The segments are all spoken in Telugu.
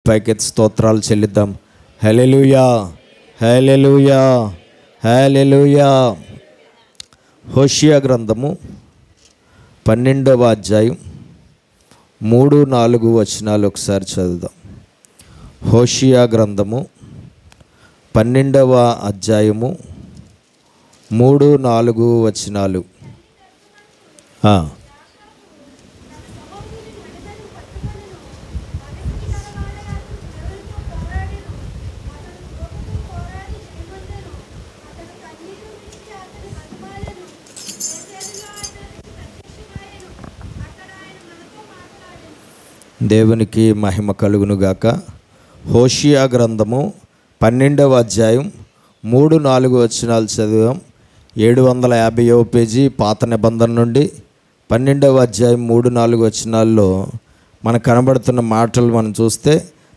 పైకెత్తి స్తోత్రాలు చెల్లిద్దాం. హల్లెలూయా, హల్లెలూయా, హల్లెలూయా. హోషియా గ్రంథము 12వ అధ్యాయం 3-4 వచనాలు ఒకసారి చదువుదాం. హోషియా గ్రంథము 12వ అధ్యాయము 3-4 వచనాలు. దేవునికి మహిమ కలుగునుగాక. హోషియా గ్రంథము 12వ అధ్యాయం 3-4 వచనాలు చదివాం. 750వ పేజీ పాత నిబంధన నుండి 12వ అధ్యాయం 3-4 వచనాల్లో మనకు కనబడుతున్న మాటలు మనం చూస్తే,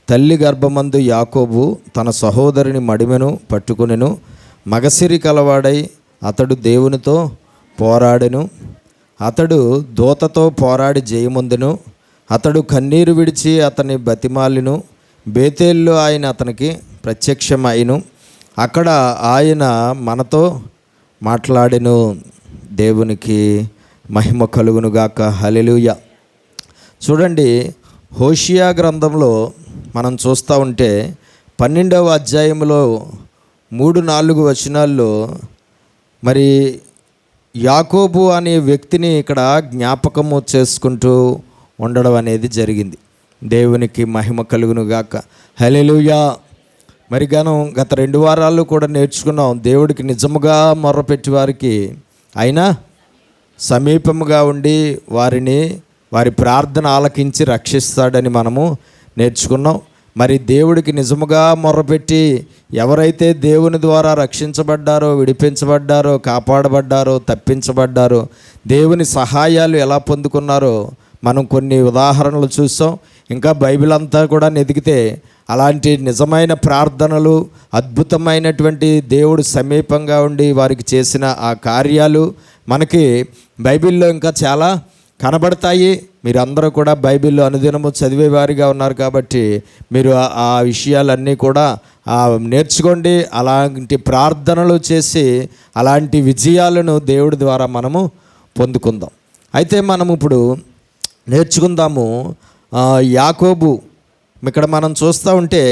తల్లి గర్భమందు యాకోబు తన సహోదరుని మడిమెను పట్టుకొనెను, మగసిరి కలవాడై అతడు దేవునితో పోరాడెను, అతడు దూతతో పోరాడి జయముందెను, అతడు కన్నీరు విడిచి అతని బతిమాలిను, బేతేల్లో ఆయన అతనికి ప్రత్యక్షమైను, అక్కడ ఆయన మనతో మాట్లాడెను. దేవునికి మహిమ కలుగునుగాక. హల్లెలూయా. చూడండి, హోషియా గ్రంథంలో మనం చూస్తూ ఉంటే 12వ అధ్యాయంలో 3-4 వచనాల్లో మరి యాకోబు అనే వ్యక్తిని ఇక్కడ జ్ఞాపకము చేసుకుంటూ ఉండడం అనేది జరిగింది. దేవునికి మహిమ కలుగునుగాక. హల్లెలూయా. మరి గత 2 వారాలు కూడా నేర్చుకున్నాం, దేవుడికి నిజముగా మొర్రపెట్టి వారికి ఆయన సమీపముగా ఉండి వారి ప్రార్థన ఆలకించి రక్షిస్తాడని మనము నేర్చుకున్నాం. మరి దేవుడికి నిజముగా మొర్రపెట్టి ఎవరైతే దేవుని ద్వారా రక్షించబడ్డారో, విడిపించబడ్డారో, కాపాడబడ్డారో, తప్పించబడ్డారో, దేవుని సహాయాలు ఎలా పొందుకున్నారో మనం కొన్ని ఉదాహరణలు చూసాం. ఇంకా బైబిల్ అంతా కూడా వెతికితే అలాంటి నిజమైన ప్రార్థనలు, అద్భుతమైనటువంటి దేవుడు సమీపంగా ఉండి వారికి చేసిన ఆ కార్యాలు మనకి బైబిల్లో ఇంకా చాలా కనబడతాయి. మీరందరూ కూడా బైబిల్లో అనుదినము చదివేవారిగా ఉన్నారు కాబట్టి మీరు ఆ విషయాలన్నీ కూడా నేర్చుకోండి. అలాంటి ప్రార్థనలు చేసి అలాంటి విజయాలను దేవుడి ద్వారా మనము పొందుకుందాం. అయితే మనం ఇప్పుడు నేర్చుకుందాము యాకోబు. ఇక్కడ మనం చూస్తూ ఉంటే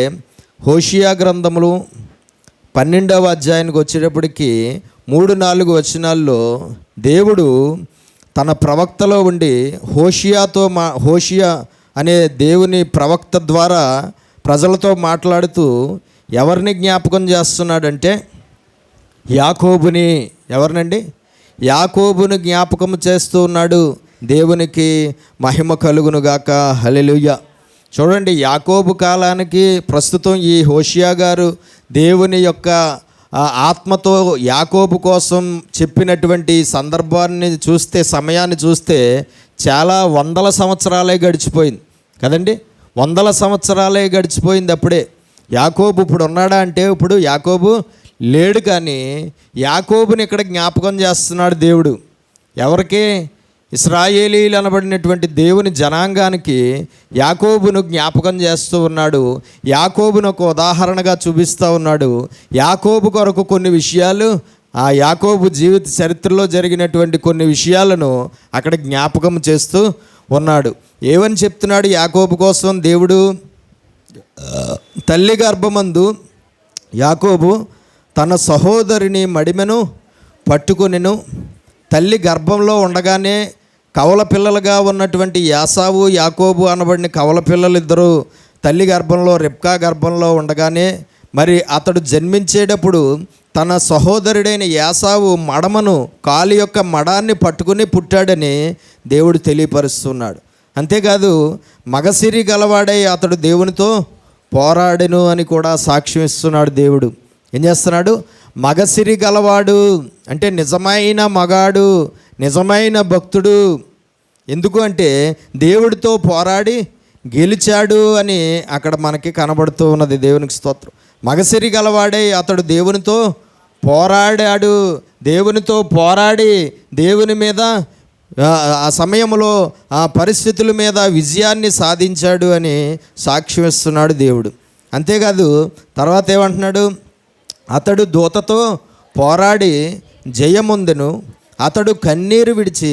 హోషియా గ్రంథములు 12వ అధ్యాయానికి వచ్చేటప్పటికి 3-4 వచనాల్లో దేవుడు తన ప్రవక్తలో ఉండి హోషియా అనే దేవుని ప్రవక్త ద్వారా ప్రజలతో మాట్లాడుతూ ఎవరిని జ్ఞాపకం చేస్తున్నాడంటే యాకోబుని. ఎవరినండి? యాకోబుని జ్ఞాపకం చేస్తూ ఉన్నాడు. దేవునికి మహిమ కలుగునుగాక. హల్లెలూయా. చూడండి, యాకోబు కాలానికి ప్రస్తుతం ఈ హోషియా గారు దేవుని యొక్క ఆత్మతో యాకోబు కోసం చెప్పినటువంటి సందర్భాన్ని చూస్తే, సమయాన్ని చూస్తే చాలా 100 సంవత్సరాలే గడిచిపోయింది కదండి. 100 సంవత్సరాలే గడిచిపోయింది. అప్పుడే యాకోబు ఇప్పుడు ఉన్నాడా అంటే ఇప్పుడు యాకోబు లేడు. కానీ యాకోబుని ఇక్కడ జ్ఞాపకం చేస్తున్నాడు దేవుడు. ఎవరికి? ఇశ్రాయేలీలు అనబడినటువంటి దేవుని జనాంగానికి యాకోబును జ్ఞాపకం చేస్తూ ఉన్నాడు. యాకోబును ఒక ఉదాహరణగా చూపిస్తూ ఉన్నాడు. యాకోబు కొరకు కొన్ని విషయాలు, ఆ యాకోబు జీవిత చరిత్రలో జరిగినటువంటి కొన్ని విషయాలను అక్కడ జ్ఞాపకం చేస్తూ ఉన్నాడు. ఏమని చెప్తున్నాడు యాకోబు కోసం దేవుడు? తల్లి గర్భమందు యాకోబు తన సహోదరుని మడిమెను పట్టుకొనెను. తల్లి గర్భంలో ఉండగానే కవల పిల్లలుగా ఉన్నటువంటి యాసావు, యాకోబు అనబడిన కవల పిల్లలిద్దరూ తల్లి గర్భంలో, రెబ్కా గర్భంలో ఉండగానే మరి అతడు జన్మించేటప్పుడు తన సహోదరుడైన యాసావు మడమను, కాలి యొక్క మడాన్ని పట్టుకుని పుట్టాడని దేవుడు తెలియపరుస్తున్నాడు. అంతేకాదు, మగసిరి గలవాడై అతడు దేవునితో పోరాడెను అని కూడా సాక్ష్యం ఇస్తున్నాడు. దేవుడు ఏం చేస్తున్నాడు? మగసిరి గలవాడు అంటే నిజమైన మగాడు, నిజమైన భక్తుడు. ఎందుకు అంటే దేవుడితో పోరాడి గెలిచాడు అని అక్కడ మనకి కనబడుతూ ఉన్నది. దేవునికి స్తోత్రం. మగసిరి గలవాడై అతడు దేవునితో పోరాడాడు. దేవునితో పోరాడి దేవుని మీద ఆ సమయంలో ఆ పరిస్థితుల మీద విజయాన్ని సాధించాడు అని సాక్ష్యం ఇస్తున్నాడు దేవుడు. అంతేకాదు తర్వాత ఏమంటున్నాడు, అతడు దూతతో పోరాడి జయముందెను, అతడు కన్నీరు విడిచి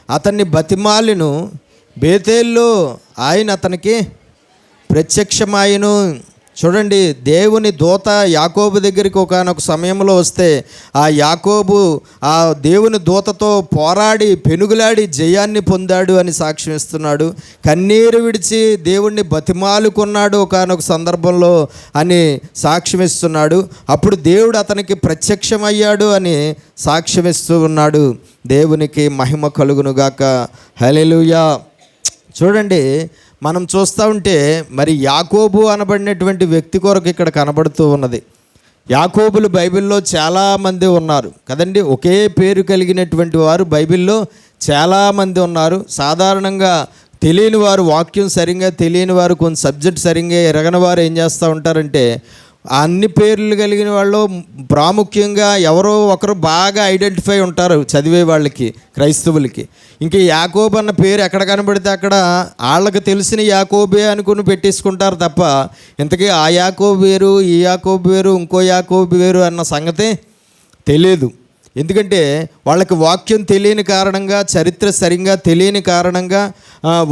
అతన్ని బతిమాలిను, బేతేల్లో ఆయన అతనికి ప్రత్యక్షమాయను. చూడండి, దేవుని దూత యాకోబు దగ్గరికి ఒకానొక సమయంలో వస్తే ఆ యాకోబు ఆ దేవుని దూతతో పోరాడి పెనుగులాడి జయాన్ని పొందాడు అని సాక్ష్యం ఇస్తున్నాడు. కన్నీరు విడిచి దేవుణ్ణి బతిమాలుకున్నాడు ఒకానొక సందర్భంలో అని సాక్ష్యం ఇస్తున్నాడు. అప్పుడు దేవుడు అతనికి ప్రత్యక్షమయ్యాడు అని సాక్ష్యం ఇస్తూ ఉన్నాడు. దేవునికి మహిమ కలుగునుగాక. హల్లెలూయా. చూడండి, మనం చూస్తూ ఉంటే మరి యాకోబు అనబడినటువంటి వ్యక్తి కొరకు ఇక్కడ కనబడుతూ ఉన్నది. యాకోబులు బైబిల్లో చాలామంది ఉన్నారు కదండి. ఒకే పేరు కలిగినటువంటి వారు బైబిల్లో చాలామంది ఉన్నారు. సాధారణంగా తెలియని వారు, వాక్యం సరిగ్గా తెలియని వారు, కొన్ని సబ్జెక్ట్ సరిగ్గా ఎరగని వారు ఏం చేస్తూ ఉంటారంటే అన్ని పేర్లు కలిగిన వాళ్ళు ప్రాముఖ్యంగా ఎవరో ఒకరు బాగా ఐడెంటిఫై ఉంటారు చదివే వాళ్ళకి, క్రైస్తవులకి. ఇంక యాకోబు అన్న పేరు ఎక్కడ కనబడితే అక్కడ వాళ్ళకి తెలిసిన యాకోబే అనుకుని పెట్టేసుకుంటారు తప్ప ఇంతకీ ఆ యాకోబు వేరు, ఈ యాకోబు వేరు, ఇంకో యాకోబు వేరు అన్న సంగతి తెలియదు. ఎందుకంటే వాళ్ళకి వాక్యం తెలియని కారణంగా, చరిత్ర సరిగ్గా తెలియని కారణంగా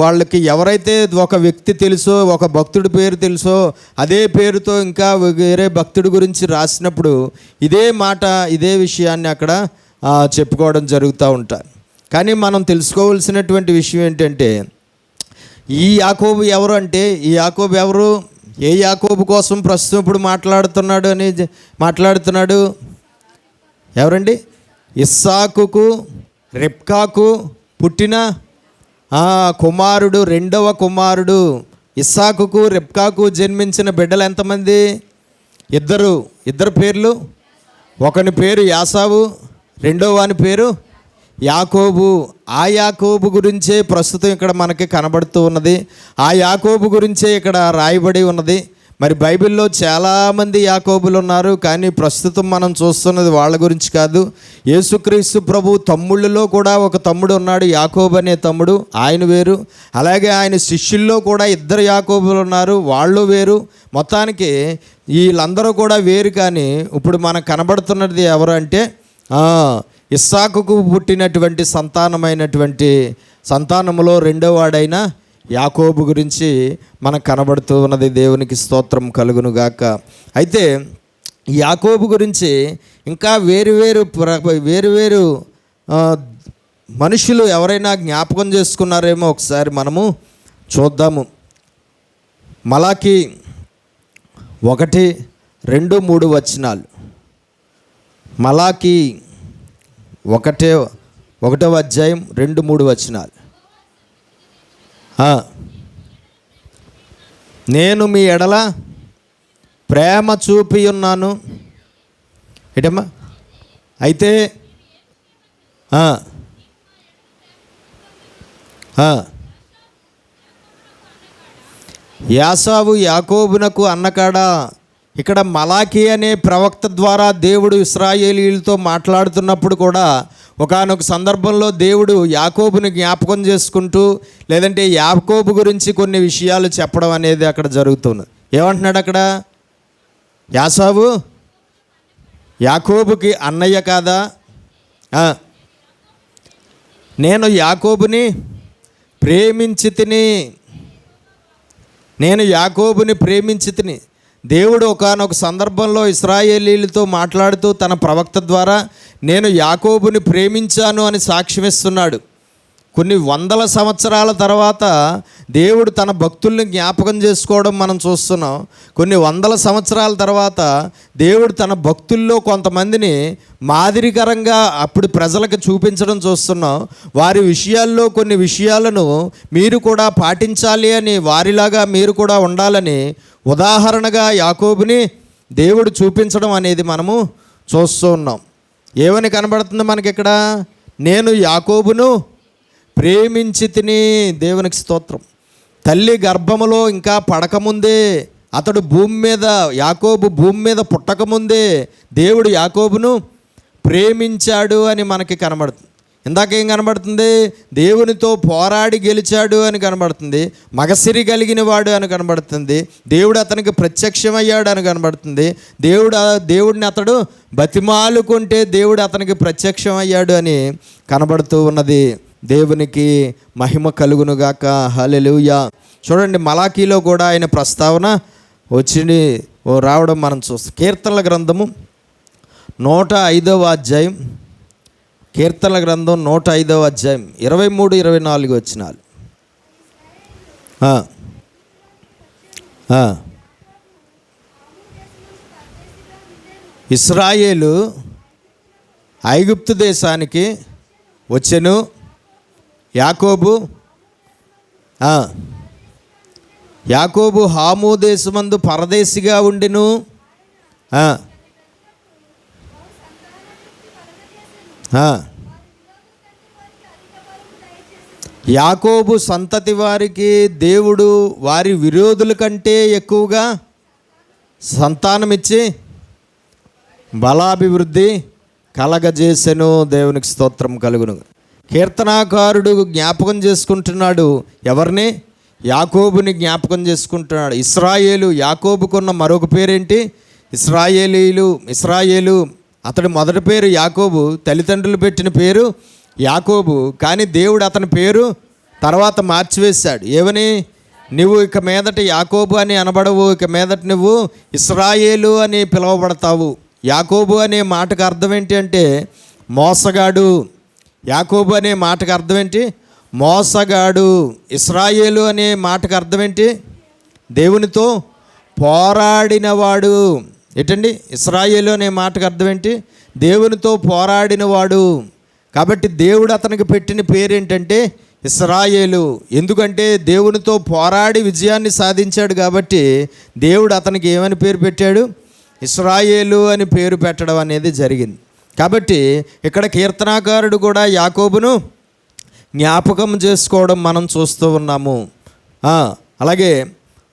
వాళ్ళకి ఎవరైతే ఒక వ్యక్తి తెలుసో, ఒక భక్తుడి పేరు తెలుసో అదే పేరుతో ఇంకా వేరే భక్తుడి గురించి రాసినప్పుడు ఇదే మాట, ఇదే విషయాన్ని అక్కడ చెప్పుకోవడం జరుగుతూ ఉంటారు. కానీ మనం తెలుసుకోవాల్సినటువంటి విషయం ఏంటంటే ఈ యాకోబు ఎవరు అంటే, ఈ యాకోబు ఎవరు, ఏ యాకోబు కోసం ప్రస్తుతం ఇప్పుడు మాట్లాడుతున్నాడు ఎవరండి? ఇస్సాకుకు రెబ్కాకు పుట్టిన కుమారుడు, రెండవ కుమారుడు. ఇస్సాకుకు రెబ్కాకు జన్మించిన బిడ్డలు ఎంతమంది? ఇద్దరు పేర్లు. ఒకని పేరు యాసావు, రెండవ వాని పేరు యాకోబు. ఆ యాకోబు గురించే ప్రస్తుతం ఇక్కడ మనకి కనబడుతూ ఉన్నది. ఆ యాకోబు గురించే ఇక్కడ రాయబడి ఉన్నది. మరి బైబిల్లో చాలామంది యాకోబులు ఉన్నారు, కానీ ప్రస్తుతం మనం చూస్తున్నది వాళ్ళ గురించి కాదు. యేసుక్రీస్తు ప్రభు తమ్ముళ్ళలో కూడా ఒక తమ్ముడు ఉన్నాడు, యాకోబు అనే తమ్ముడు, ఆయన వేరు. అలాగే ఆయన శిష్యుల్లో కూడా ఇద్దరు యాకోబులు ఉన్నారు, వాళ్ళు వేరు. మొత్తానికి వీళ్ళందరూ కూడా వేరు. కానీ ఇప్పుడు మనకు కనబడుతున్నది ఎవరు అంటే ఇస్సాకుకు పుట్టినటువంటి సంతానములో రెండో వాడైన యాకోబు గురించి మనకు కనబడుతూ ఉన్నది. దేవునికి స్తోత్రం కలుగునుగాక. అయితే యాకోబు గురించి ఇంకా వేరు మనుషులు ఎవరైనా జ్ఞాపకం చేసుకున్నారేమో ఒకసారి మనము చూద్దాము. మలాకి 1-2-3 వచనాలు. మలాకి 1వ అధ్యాయం 2-3 వచనాలు. నేను మీ ఎడల ప్రేమ చూపి ఉన్నాను. ఏటమ్మా? అయితే యాసావు యాకోబునకు అన్నకాడా. ఇక్కడ మలాకి అనే ప్రవక్త ద్వారా దేవుడు ఇశ్రాయేలీయులతో మాట్లాడుతున్నప్పుడు కూడా ఒకానొక సందర్భంలో దేవుడు యాకోబుని జ్ఞాపకం చేసుకుంటూ, లేదంటే యాకోబు గురించి కొన్ని విషయాలు చెప్పడం అనేది అక్కడ జరుగుతుంది. ఏమంటున్నాడు అక్కడ? యాసావు యాకోబుకి అన్నయ్య కాదా? నేను యాకోబుని ప్రేమించి తిని. దేవుడు ఒకానొక సందర్భంలో ఇశ్రాయేలీయులతో మాట్లాడుతూ తన ప్రవక్త ద్వారా నేను యాకోబుని ప్రేమించాను అని సాక్ష్యమిస్తున్నాడు. కొన్ని వందల సంవత్సరాల తర్వాత దేవుడు తన భక్తుల్ని జ్ఞాపకం చేసుకోవడం మనం చూస్తున్నాం. కొన్ని వందల సంవత్సరాల తర్వాత దేవుడు తన భక్తుల్లో కొంతమందిని మాదిరికరంగా అప్పుడు ప్రజలకు చూపించడం చూస్తున్నాం. వారి విషయాల్లో కొన్ని విషయాలను మీరు కూడా పాటించాలి అని, వారిలాగా మీరు కూడా ఉండాలని ఉదాహరణగా యాకోబుని దేవుడు చూపించడం అనేది మనము చూస్తూ ఉన్నాం. ఏమని కనబడుతుంది మనకి ఇక్కడ? నేను యాకోబును ప్రేమించి తిని. దేవునికి స్తోత్రం. తల్లి గర్భములో ఇంకా పడకముందే, అతడు యాకోబు భూమి మీద పుట్టకముందే దేవుడు యాకోబును ప్రేమించాడు అని మనకి కనబడుతుంది. ఇందాకేం కనబడుతుంది? దేవునితో పోరాడి గెలిచాడు అని కనబడుతుంది. మగసిరి కలిగిన వాడు అని కనబడుతుంది. దేవుడు అతనికి ప్రత్యక్షమయ్యాడు అని కనబడుతుంది. దేవుడిని అతడు బతిమాలుకుంటే దేవుడు అతనికి ప్రత్యక్షమయ్యాడు అని కనబడుతూ ఉన్నది. దేవునికి మహిమ కలుగునుగాక. హల్లెలూయా. చూడండి, మలాకీలో కూడా ఆయన ప్రస్తావన వచ్చి రావడం మనం చూస్తాం. కీర్తనల గ్రంథము 105వ అధ్యాయం, కీర్తనల గ్రంథం 105వ అధ్యాయం 23-24 వచనాలు. ఇశ్రాయేలు ఐగుప్తు దేశానికి వచ్చెను. యాకోబు హాము దేశమందు పరదేశిగా ఉండెను. యాకోబు సంతతి వారికి దేవుడు వారి విరోధుల కంటే ఎక్కువగా సంతానమిచ్చి బలాభివృద్ధి కలగజేసెను. దేవునికి స్తోత్రం కలుగును. కీర్తనాకారుడు జ్ఞాపకం చేసుకుంటున్నాడు. ఎవరిని? యాకోబుని జ్ఞాపకం చేసుకుంటున్నాడు. ఇశ్రాయేలు, యాకోబుకున్న మరొక పేరేంటి? ఇశ్రాయేలు. అతడి మొదటి పేరు యాకోబు, తల్లిదండ్రులు పెట్టిన పేరు యాకోబు. కానీ దేవుడు అతని పేరు తర్వాత మార్చివేశాడు. ఏమని? నువ్వు ఇక మీదట యాకోబు అని అనబడవు, ఇక మీదట నువ్వు ఇశ్రాయేలు అని పిలువబడతావు. యాకోబు అనే మాటకు అర్థం ఏంటి అంటే మోసగాడు. యాకోబు అనే మాటకు అర్థం ఏంటి? మోసగాడు. ఇశ్రాయేలు అనే మాటకు అర్థం ఏంటి? దేవునితో పోరాడినవాడు. ఏంటండి? ఇశ్రాయేలు అనే మాటకు అర్థం ఏంటి? దేవునితో పోరాడినవాడు. కాబట్టి దేవుడు అతనికి పెట్టిన పేరేంటంటే ఇశ్రాయేలు. ఎందుకంటే దేవునితో పోరాడి విజయాన్ని సాధించాడు కాబట్టి దేవుడు అతనికి ఏమని పేరు పెట్టాడు? ఇశ్రాయేలు అని పేరు పెట్టడం అనేది జరిగింది. కాబట్టి ఇక్కడ కీర్తనాకారుడు కూడా యాకోబును జ్ఞాపకం చేసుకోవడం మనం చూస్తూ ఉన్నాము. అలాగే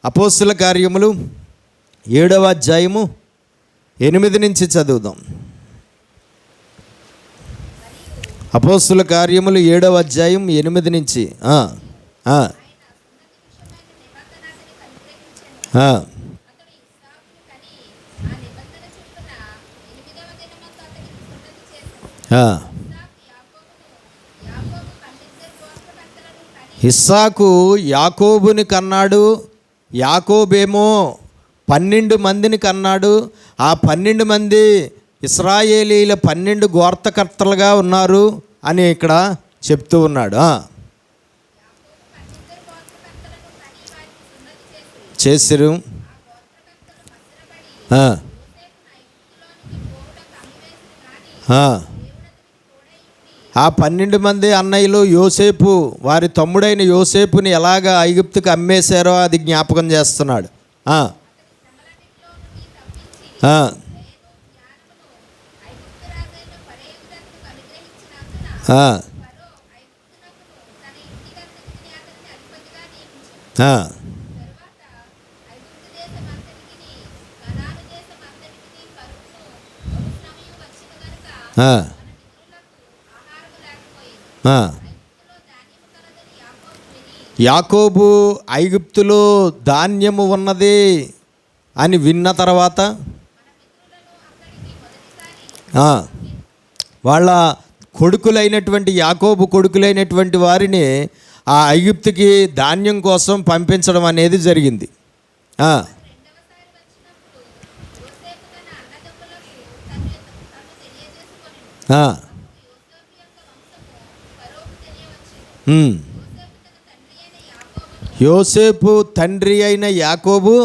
అపోస్తుల కార్యములు 7వ అధ్యాయము 8 నుంచి చదువుదాం. అపోస్తుల కార్యములు 7వ అధ్యాయం 8 నుంచి. ఇస్సాకు యాకోబుని కన్నాడు. యాకోబేమో 12 మందిని కన్నాడు. ఆ 12 మంది ఇశ్రాయేలీల 12 గోత్రకర్తలుగా ఉన్నారు అని ఇక్కడ చెప్తూ ఉన్నాడు. చేసిరు. ఆ 12 మంది అన్నయ్యలు యోసేపు, వారి తమ్ముడైన యోసేపుని ఎలాగ ఐగుప్తుకి అమ్మేశారో అది జ్ఞాపకం చేస్తున్నాడు. యాకోబు ఐగుప్తులో ధాన్యము ఉన్నది అని విన్న తర్వాత వాళ్ళ కొడుకులైనటువంటి యాకోబు కొడుకులైనటువంటి వారిని ఆ ఐగుప్తుకి ధాన్యం కోసం పంపించడం అనేది జరిగింది. యోసేపు తండ్రి అయిన యాకోబు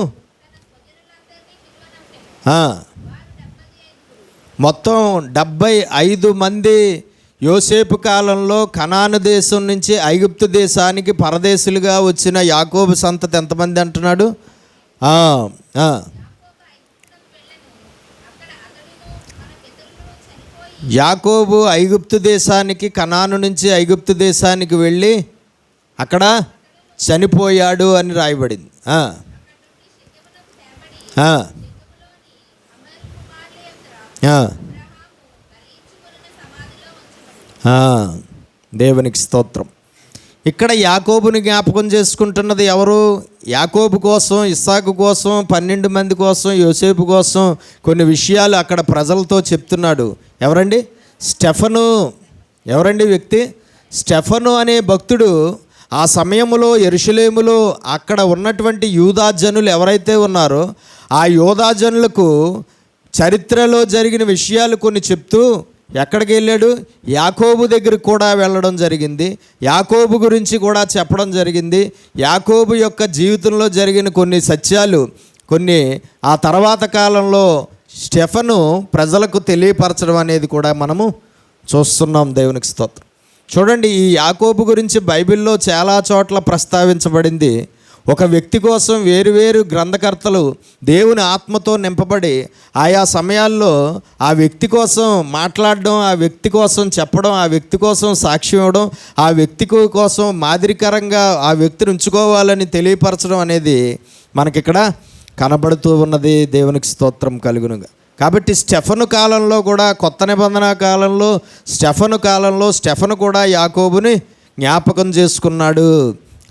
మొత్తం 75 మంది యోసేపు కాలంలో కనాను దేశం నుంచి ఐగుప్తు దేశానికి పరదేశులుగా వచ్చిన యాకోబు సంతతి ఎంతమంది అంటున్నాడు? యాకోబు ఐగుప్తు దేశానికి, కనాను నుంచి ఐగుప్తు దేశానికి వెళ్ళి అక్కడ చనిపోయాడు అని రాయబడింది. దేవునికి స్తోత్రం. ఇక్కడ యాకోబుని జ్ఞాపకం చేసుకుంటున్నది ఎవరు? యాకోబు కోసం, ఇస్సాకు కోసం, 12 మంది కోసం, యోసేపు కోసం కొన్ని విషయాలు అక్కడ ప్రజలతో చెప్తున్నాడు. ఎవరండి? స్టెఫను. ఎవరండి వ్యక్తి? స్టెఫను అనే భక్తుడు ఆ సమయంలో యెరూషలేములో అక్కడ ఉన్నటువంటి యూదా జనులు ఎవరైతే ఉన్నారో ఆ యూదా జనులకు చరిత్రలో జరిగిన విషయాలు కొన్ని చెప్తూ ఎక్కడికి వెళ్ళాడు? యాకోబు దగ్గరికి కూడా వెళ్ళడం జరిగింది. యాకోబు గురించి కూడా చెప్పడం జరిగింది. యాకోబు యొక్క జీవితంలో జరిగిన కొన్ని సత్యాలు కొన్ని ఆ తర్వాత కాలంలో స్టెఫను ప్రజలకు తెలియపరచడం అనేది కూడా మనము చూస్తున్నాం. దేవునికి స్తోత్రం. చూడండి, ఈ యాకోబు గురించి బైబిల్లో చాలా చోట్ల ప్రస్తావించబడింది. ఒక వ్యక్తి కోసం వేరువేరు గ్రంథకర్తలు దేవుని ఆత్మతో నింపబడి ఆయా సమయాల్లో ఆ వ్యక్తి కోసం మాట్లాడడం, ఆ వ్యక్తి కోసం చెప్పడం, ఆ వ్యక్తి కోసం సాక్ష్యం ఇవ్వడం, ఆ వ్యక్తి కోసం మాదిరికరంగా ఆ వ్యక్తిని ఉంచుకోవాలని తెలియపరచడం అనేది మనకిక్కడ కనబడుతూ ఉన్నది. దేవునికి స్తోత్రం కలుగునుగా. కాబట్టి స్టెఫను కాలంలో కూడా, కొత్త నిబంధన కాలంలో స్టెఫను కూడా యాకోబుని జ్ఞాపకం చేసుకున్నాడు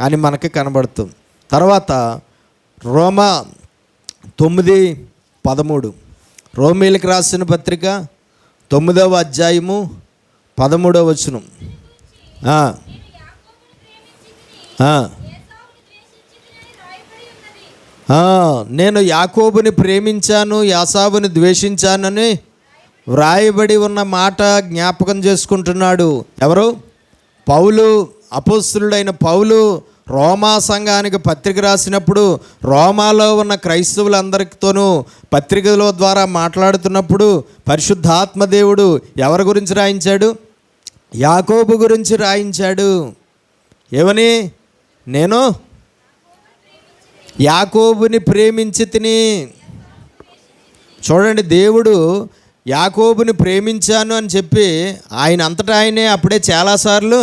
అని మనకి కనబడుతుంది. తర్వాత రోమా 9:13 రోమీలకు రాసిన పత్రిక 9వ అధ్యాయము 13వ వచనం. నేను యాకోబుని ప్రేమించాను, యాసావుని ద్వేషించానని వ్రాయబడి ఉన్న మాట జ్ఞాపకం చేసుకుంటున్నాడు. ఎవరు? పౌలు. అపోస్తలుడైన పౌలు రోమా సంఘానికి పత్రిక రాసినప్పుడు రోమాలో ఉన్న క్రైస్తవులందరితోనూ పత్రికల ద్వారా మాట్లాడుతున్నప్పుడు పరిశుద్ధాత్మ దేవుడు ఎవరి గురించి రాయించాడు? యాకోబు గురించి రాయించాడు. ఏమని? నేను యాకోబుని ప్రేమించి తిని. చూడండి, దేవుడు యాకోబుని ప్రేమించాను అని చెప్పి ఆయన అంతటా ఆయనే అప్పుడే చాలాసార్లు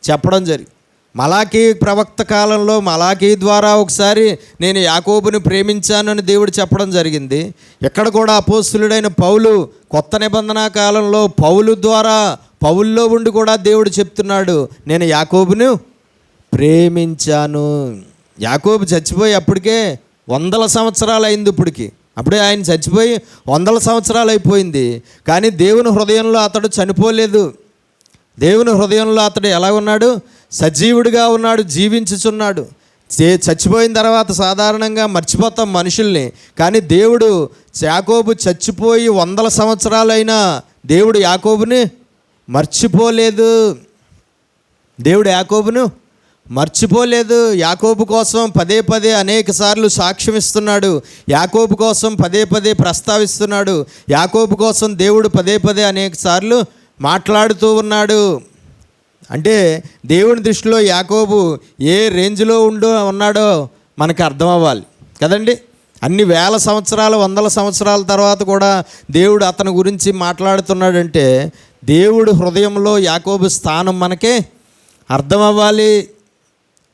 చెప్పడం జరిగింది. మలాకీ ప్రవక్త కాలంలో మలాకీ ద్వారా ఒకసారి నేను యాకోబుని ప్రేమించాను అని దేవుడు చెప్పడం జరిగింది. ఇక్కడ కూడా అపోస్తలుడైన పౌలు కొత్త నిబంధన కాలంలో పౌలు ద్వారా, పౌల్లో ఉండి కూడా దేవుడు చెప్తున్నాడు, నేను యాకోబును ప్రేమించాను. యాకోబు చచ్చిపోయి అప్పటికే 100 సంవత్సరాలు అయింది. అప్పుడే ఆయన చచ్చిపోయి 100 సంవత్సరాలు అయిపోయింది. కానీ దేవుని హృదయంలో అతడు చనిపోలేదు. దేవుని హృదయంలో అతడు ఎలా ఉన్నాడు? సజీవుడిగా ఉన్నాడు, జీవించుచున్నాడు. చచ్చిపోయిన తర్వాత సాధారణంగా మర్చిపోతాం మనుషుల్ని. కానీ దేవుడు యాకోబు చచ్చిపోయి 100 సంవత్సరాలైనా దేవుడు యాకోబుని మర్చిపోలేదు. దేవుడు యాకోబును మర్చిపోలేదు. యాకోబు కోసం పదే పదే అనేక సార్లు సాక్ష్యం ఇస్తున్నాడు. యాకోబు కోసం పదే పదే ప్రస్తావిస్తున్నాడు. యాకోబు కోసం దేవుడు పదే పదే అనేక సార్లు మాట్లాడుతూ ఉన్నాడు. అంటే దేవుని దృష్టిలో యాకోబు ఏ రేంజ్లో ఉన్నాడో మనకు అర్థం అవ్వాలి కదండి. అన్ని వేల సంవత్సరాలు, 100 సంవత్సరాల తర్వాత కూడా దేవుడు అతని గురించి మాట్లాడుతున్నాడంటే దేవుడు హృదయంలో యాకోబు స్థానం మనకే అర్థం అవ్వాలి.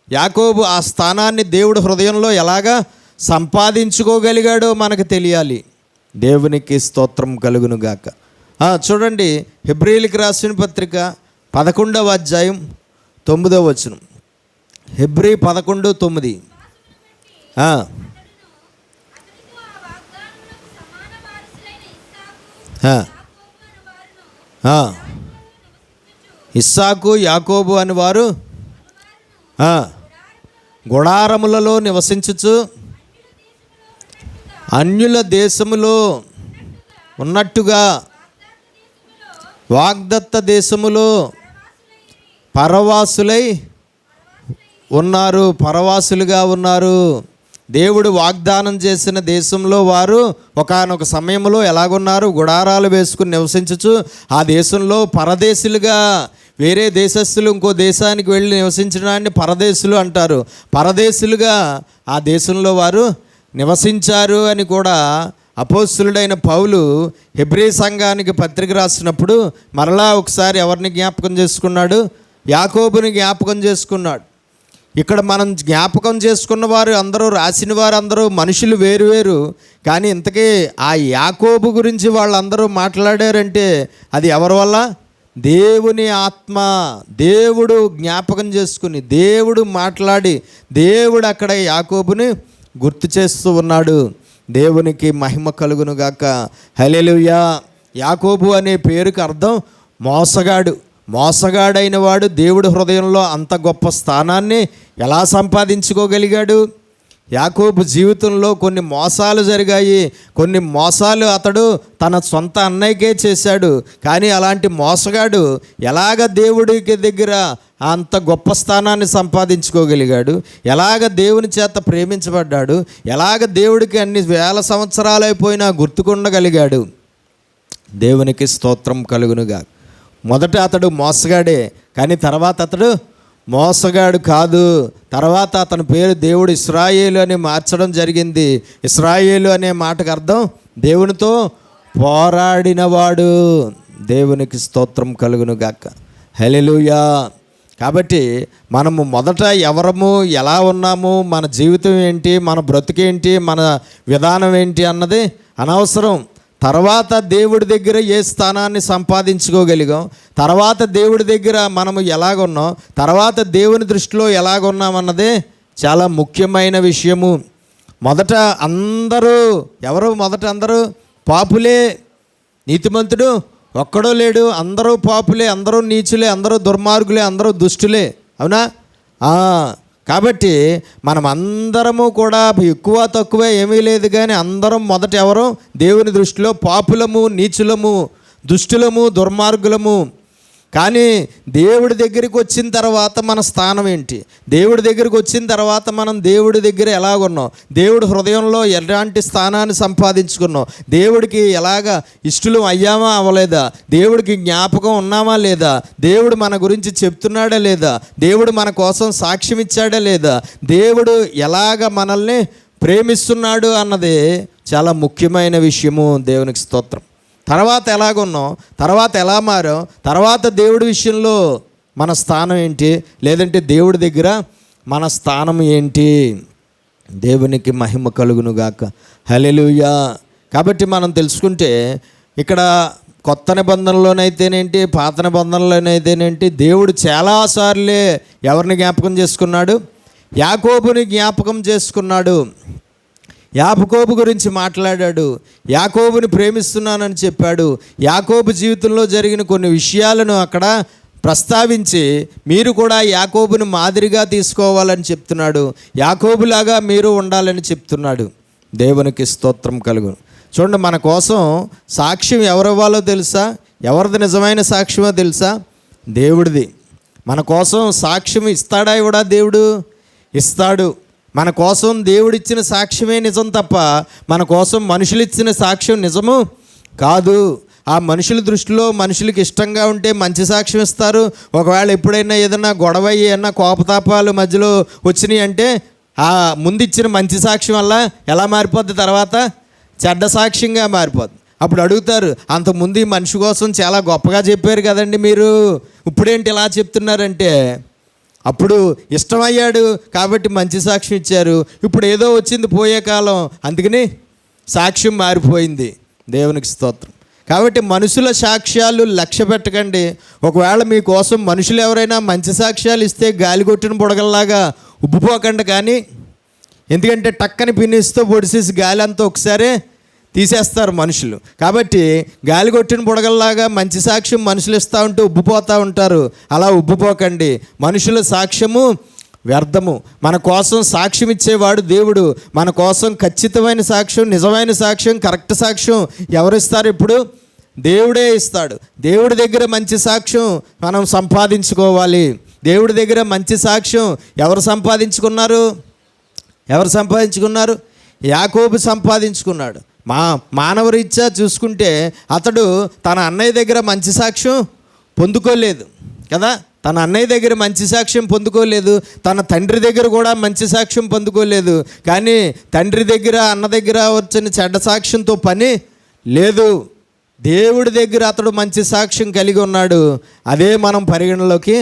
యాకోబు ఆ స్థానాన్ని దేవుడు హృదయంలో ఎలాగా సంపాదించుకోగలిగాడో మనకు తెలియాలి. దేవునికి స్తోత్రం కలుగునుగాక. చూడండి, హెబ్రీయులకు రాసిన పత్రిక 11వ అధ్యాయం 9వ వచనం. హెబ్రీ 11:9. ఇస్సాకు, యాకోబు అని వారు గుడారములలో నివసించుచు అన్యుల దేశములో ఉన్నట్టుగా వాగ్దత్త దేశములో పరవాసులై ఉన్నారు, పరవాసులుగా ఉన్నారు. దేవుడు వాగ్దానం చేసిన దేశంలో వారు ఒకానొక సమయంలో ఎలాగున్నారు? గుడారాలు వేసుకుని నివసించుచు ఆ దేశంలో పరదేశులుగా, వేరే దేశస్తులు ఇంకో దేశానికి వెళ్ళి నివసించడాన్ని పరదేశులు అంటారు. పరదేశులుగా ఆ దేశంలో వారు నివసించారు అని కూడా అపోస్తలుడైన పౌలు హెబ్రీ సంఘానికి పత్రిక రాసినప్పుడు మరలా ఒకసారి ఎవరిని జ్ఞాపకం చేసుకున్నాడు? యాకోబుని జ్ఞాపకం చేసుకున్నాడు. ఇక్కడ మనం జ్ఞాపకం చేసుకున్న వారు అందరూ, రాసిన వారు అందరూ మనుషులు వేరువేరు. కానీ ఇంతకీ ఆ యాకోబు గురించి వాళ్ళందరూ మాట్లాడారంటే అది ఎవరి వల్ల? దేవుని ఆత్మ, దేవుడు జ్ఞాపకం చేసుకుని, దేవుడు మాట్లాడి, దేవుడు అక్కడ యాకోబుని గుర్తు చేస్తూ ఉన్నాడు. దేవునికి మహిమ కలుగును గాక. హల్లెలూయా. యాకోబు అనే పేరుకి అర్థం మోసగాడు. మోసగాడైన వాడు దేవుడి హృదయంలో అంత గొప్ప స్థానాన్ని ఎలా సంపాదించుకోగలిగాడు? యాకోబు జీవితంలో కొన్ని మోసాలు జరిగాయి. కొన్ని మోసాలు అతడు తన సొంత అన్నయ్యకే చేశాడు. కానీ అలాంటి మోసగాడు ఎలాగ దేవుడికి దగ్గర అంత గొప్ప స్థానాన్ని సంపాదించుకోగలిగాడు? ఎలాగ దేవుని చేత ప్రేమించబడ్డాడు? ఎలాగ దేవుడికి అన్ని వేల సంవత్సరాలైపోయినా గుర్తుకుండగలిగాడు? దేవునికి స్తోత్రం కలుగునుగా. మొదట అతడు మోసగాడే, కానీ తర్వాత అతడు మోసగాడు కాదు. తర్వాత అతని పేరు దేవుడు ఇశ్రాయేలు అని మార్చడం జరిగింది. ఇశ్రాయేలు అనే మాటకు అర్థం దేవునితో పోరాడినవాడు. దేవునికి స్తోత్రం కలుగును గాక. హల్లెలూయా. కాబట్టి మనము మొదట ఎవరము, ఎలా ఉన్నాము, మన జీవితం ఏంటి, మన బ్రతుకేంటి, మన విధానం ఏంటి అన్నది అనవసరం. తర్వాత దేవుడి దగ్గర ఏ స్థానాన్ని సంపాదించుకోగలిగాం, తర్వాత దేవుడి దగ్గర మనము ఎలాగున్నాం, తర్వాత దేవుని దృష్టిలో ఎలాగున్నామన్నదే చాలా ముఖ్యమైన విషయము. మొదట అందరూ ఎవరు? మొదట అందరూ పాపులే. నీతిమంతుడు ఒక్కడో లేడు. అందరూ పాపులే, అందరూ నీచులే, అందరూ దుర్మార్గులే, అందరూ దుష్టులే. అవునా? కాబట్టి మనం అందరము కూడా ఎక్కువ తక్కువ ఏమీ లేదు, కానీ అందరం మొదట ఎవరు? దేవుని దృష్టిలో పాపులము, నీచులము, దుష్టులము, దుర్మార్గులము. కానీ దేవుడి దగ్గరికి వచ్చిన తర్వాత మన స్థానం ఏంటి? దేవుడి దగ్గరికి వచ్చిన తర్వాత మనం దేవుడి దగ్గర ఎలాగున్నాం? దేవుడి హృదయంలో ఎలాంటి స్థానాన్ని సంపాదించుకున్నాం? దేవుడికి ఎలాగ ఇష్టలు అయ్యామా అవ్వలేదా? దేవుడికి జ్ఞాపకం ఉన్నామా లేదా? దేవుడు మన గురించి చెప్తున్నాడా లేదా? దేవుడు మన కోసం సాక్ష్యం ఇచ్చాడా లేదా? దేవుడు ఎలాగ మనల్ని ప్రేమిస్తున్నాడు అన్నది చాలా ముఖ్యమైన విషయము. దేవునికి స్తోత్రం. తర్వాత ఎలాగున్నాం, తర్వాత ఎలా మారాం, తర్వాత దేవుడి విషయంలో మన స్థానం ఏంటి, లేదంటే దేవుడి దగ్గర మన స్థానం ఏంటి? దేవునికి మహిమ కలుగును గాక. హల్లెలూయా. కాబట్టి మనం తెలుసుకుంటే ఇక్కడ కొత్త నిబంధనలోనైతేనేంటి, పాత నిబంధనలోనైతేనేంటి, దేవుడు చాలాసార్లే ఎవరిని జ్ఞాపకం చేసుకున్నాడు? యాకోబుని జ్ఞాపకం చేసుకున్నాడు. యాకోబు గురించి మాట్లాడాడు. యాకోబుని ప్రేమిస్తున్నానని చెప్పాడు. యాకోబు జీవితంలో జరిగిన కొన్ని విషయాలను అక్కడ ప్రస్తావించి మీరు కూడా యాకోబుని మాదిరిగా తీసుకోవాలని చెప్తున్నాడు. యాకోబులాగా మీరు ఉండాలని చెప్తున్నాడు. దేవునికి స్తోత్రం కలుగును. చూడండి, మన కోసం సాక్ష్యం ఎవరివ్వాలో తెలుసా? ఎవరిది నిజమైన సాక్ష్యమో తెలుసా? దేవుడిది. మన కోసం సాక్ష్యం ఇస్తాడా? ఇవ్వడా? దేవుడు ఇస్తాడు. మన కోసం దేవుడిచ్చిన సాక్ష్యమే నిజం తప్ప మన కోసం మనుషులు ఇచ్చిన సాక్ష్యం నిజము కాదు. ఆ మనుషుల దృష్టిలో మనుషులకి ఇష్టంగా ఉంటే మంచి సాక్ష్యం ఇస్తారు. ఒకవేళ ఎప్పుడైనా ఏదైనా గొడవ ఏమన్నా కోపతాపాలు మధ్యలో వచ్చినాయి అంటే ఆ ముందు ఇచ్చిన మంచి సాక్ష్యం వల్ల ఎలా మారిపోద్ది? తర్వాత చెడ్డ సాక్ష్యంగా మారిపోద్ది. అప్పుడు అడుగుతారు, అంతకుముందు ఈ మనిషి కోసం చాలా గొప్పగా చెప్పారు కదండి మీరు, ఇప్పుడేంటి ఇలా చెప్తున్నారంటే, అప్పుడు ఇష్టమయ్యాడు కాబట్టి మంచి సాక్ష్యం ఇచ్చారు, ఇప్పుడు ఏదో వచ్చింది పోయే కాలం, అందుకని సాక్ష్యం మారిపోయింది. దేవునికి స్తోత్రం. కాబట్టి మనుషుల సాక్ష్యాలు లక్ష్య పెట్టకండి. ఒకవేళ మీకోసం మనుషులు ఎవరైనా మంచి సాక్ష్యాలు ఇస్తే గాలి కొట్టిన బుడగల్లాగా ఉబ్బిపోకండి. కానీ ఎందుకంటే టక్కని పిన్నిస్తూ పొడిసేసి గాలి అంతా ఒకసారే తీసేస్తారు మనుషులు. కాబట్టి గాలి కొట్టిన బుడగల్లాగా మంచి సాక్ష్యం మనుషులు ఇస్తూ ఉంటే ఉబ్బిపోతూ ఉంటారు. అలా ఉబ్బిపోకండి. మనుషుల సాక్ష్యము వ్యర్థము. మన కోసం సాక్ష్యం ఇచ్చేవాడు దేవుడు. మన కోసం ఖచ్చితమైన సాక్ష్యం, నిజమైన సాక్ష్యం, కరెక్ట్ సాక్ష్యం ఎవరిస్తారు? ఇప్పుడు దేవుడే ఇస్తాడు. దేవుడి దగ్గర మంచి సాక్ష్యం మనం సంపాదించుకోవాలి. దేవుడి దగ్గర మంచి సాక్ష్యం ఎవరు సంపాదించుకున్నారు? యాకోబు సంపాదించుకున్నాడు. మానవరీత్యా చూసుకుంటే అతడు తన అన్నయ్య దగ్గర మంచి సాక్ష్యం పొందుకోలేదు కదా. తన అన్నయ్య దగ్గర మంచి సాక్ష్యం పొందుకోలేదు. తన తండ్రి దగ్గర కూడా మంచి సాక్ష్యం పొందుకోలేదు. కానీ తండ్రి దగ్గర, అన్న దగ్గర వచ్చిన చెడ్డ సాక్ష్యంతో పని లేదు. దేవుడి దగ్గర అతడు మంచి సాక్ష్యం కలిగి ఉన్నాడు. అదే మనం పరిగణలోకి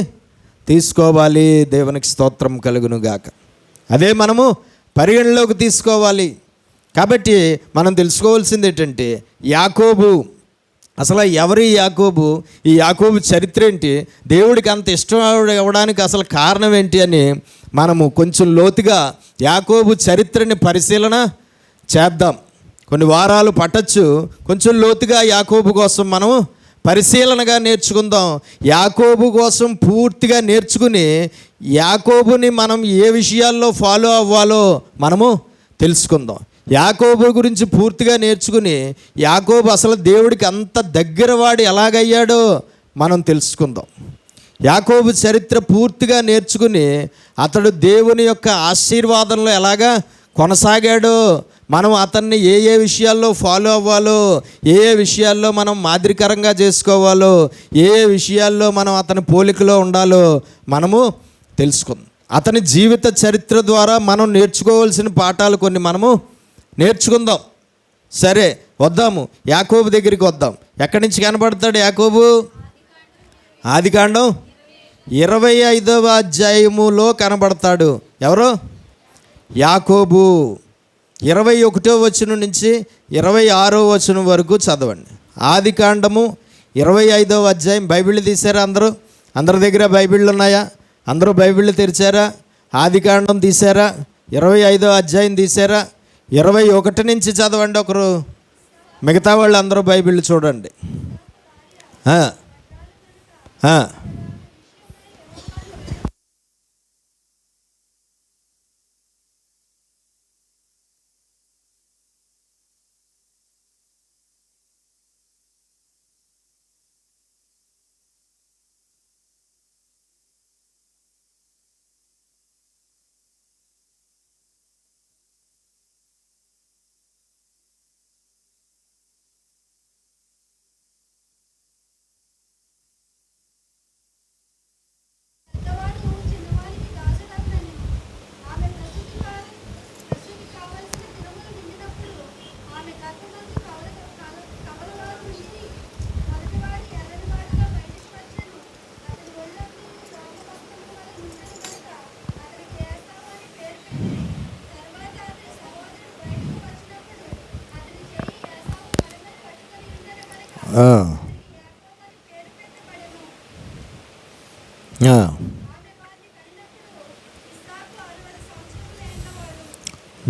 తీసుకోవాలి. దేవునికి స్తోత్రం కలుగును గాక. అదే మనము పరిగణలోకి తీసుకోవాలి. కాబట్టి మనం తెలుసుకోవాల్సింది ఏంటంటే, యాకోబు అసలు ఎవరి యాకోబు, ఈ యాకోబు చరిత్ర ఏంటి, దేవుడికి అంత ఇష్టం ఇవ్వడానికి అసలు కారణం ఏంటి అని మనము కొంచెం లోతుగా యాకోబు చరిత్రని పరిశీలన చేద్దాం. కొన్ని వారాలు పట్టచ్చు. కొంచెం లోతుగా యాకోబు కోసం మనం పరిశీలనగా నేర్చుకుందాం. యాకోబు కోసం పూర్తిగా నేర్చుకుని యాకోబుని మనం ఏ విషయాల్లో ఫాలో అవ్వాలో మనము తెలుసుకుందాం. యాకోబు గురించి పూర్తిగా నేర్చుకుని యాకోబు అసలు దేవుడికి అంత దగ్గరవాడు ఎలాగయ్యాడో మనం తెలుసుకుందాం. యాకోబు చరిత్ర పూర్తిగా నేర్చుకుని అతడు దేవుని యొక్క ఆశీర్వాదంలో ఎలాగా కొనసాగాడో, మనం అతన్ని ఏ ఏ విషయాల్లో ఫాలో అవ్వాలో, ఏ ఏ విషయాల్లో మనం మాదిరికరంగా చేసుకోవాలో, ఏ ఏ విషయాల్లో మనం అతని పోలికలో ఉండాలో మనము తెలుసుకుందాం. అతని జీవిత చరిత్ర ద్వారా మనం నేర్చుకోవాల్సిన పాఠాలు కొన్ని మనము నేర్చుకుందాం. సరే, వద్దాము యాకోబు దగ్గరికి వద్దాం. ఎక్కడి నుంచి కనబడతాడు యాకోబు? ఆదికాండం 25వ అధ్యాయములో కనబడతాడు. ఎవరు? యాకోబు. 21వ వచనం నుంచి 26వ వచనం వరకు చదవండి. ఆదికాండము 25వ అధ్యాయం. బైబిల్ తీశారా అందరూ? అందరి దగ్గర బైబిళ్ళు ఉన్నాయా? అందరూ బైబిళ్ళు తెరిచారా? ఆదికాండం తీశారా? 25వ అధ్యాయం తీశారా? 21 నుంచి చదవండి ఒకరు. మిగతా వాళ్ళు అందరూ బైబిల్ చూడండి.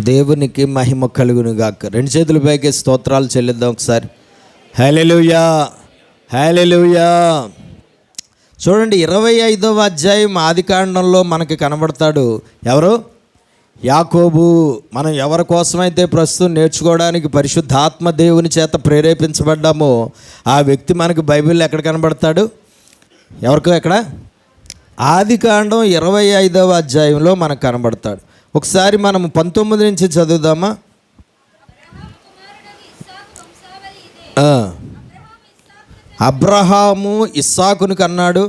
దేవునికి మహిమ కలుగును గాక. 2 చేతుల పైకి స్తోత్రాలు చెల్లిద్దాం ఒకసారి. హల్లెలూయా, హల్లెలూయా. చూడండి, 25వ అధ్యాయం ఆదికాండంలో మనకి కనబడతాడు. ఎవరు? యాకోబు. మనం ఎవరి కోసమైతే ప్రస్తుతం నేర్చుకోవడానికి పరిశుద్ధాత్మ దేవుని చేత ప్రేరేపించబడ్డామో ఆ వ్యక్తి మనకు బైబిల్లో ఎక్కడ కనబడతాడు? ఎవరికో ఎక్కడ? ఆదికాండం 25వ అధ్యాయంలో మనకు కనబడతాడు. ఒకసారి మనం 19 నుంచి చదువుదామా? అబ్రహాము ఇస్సాకును కన్నాడు.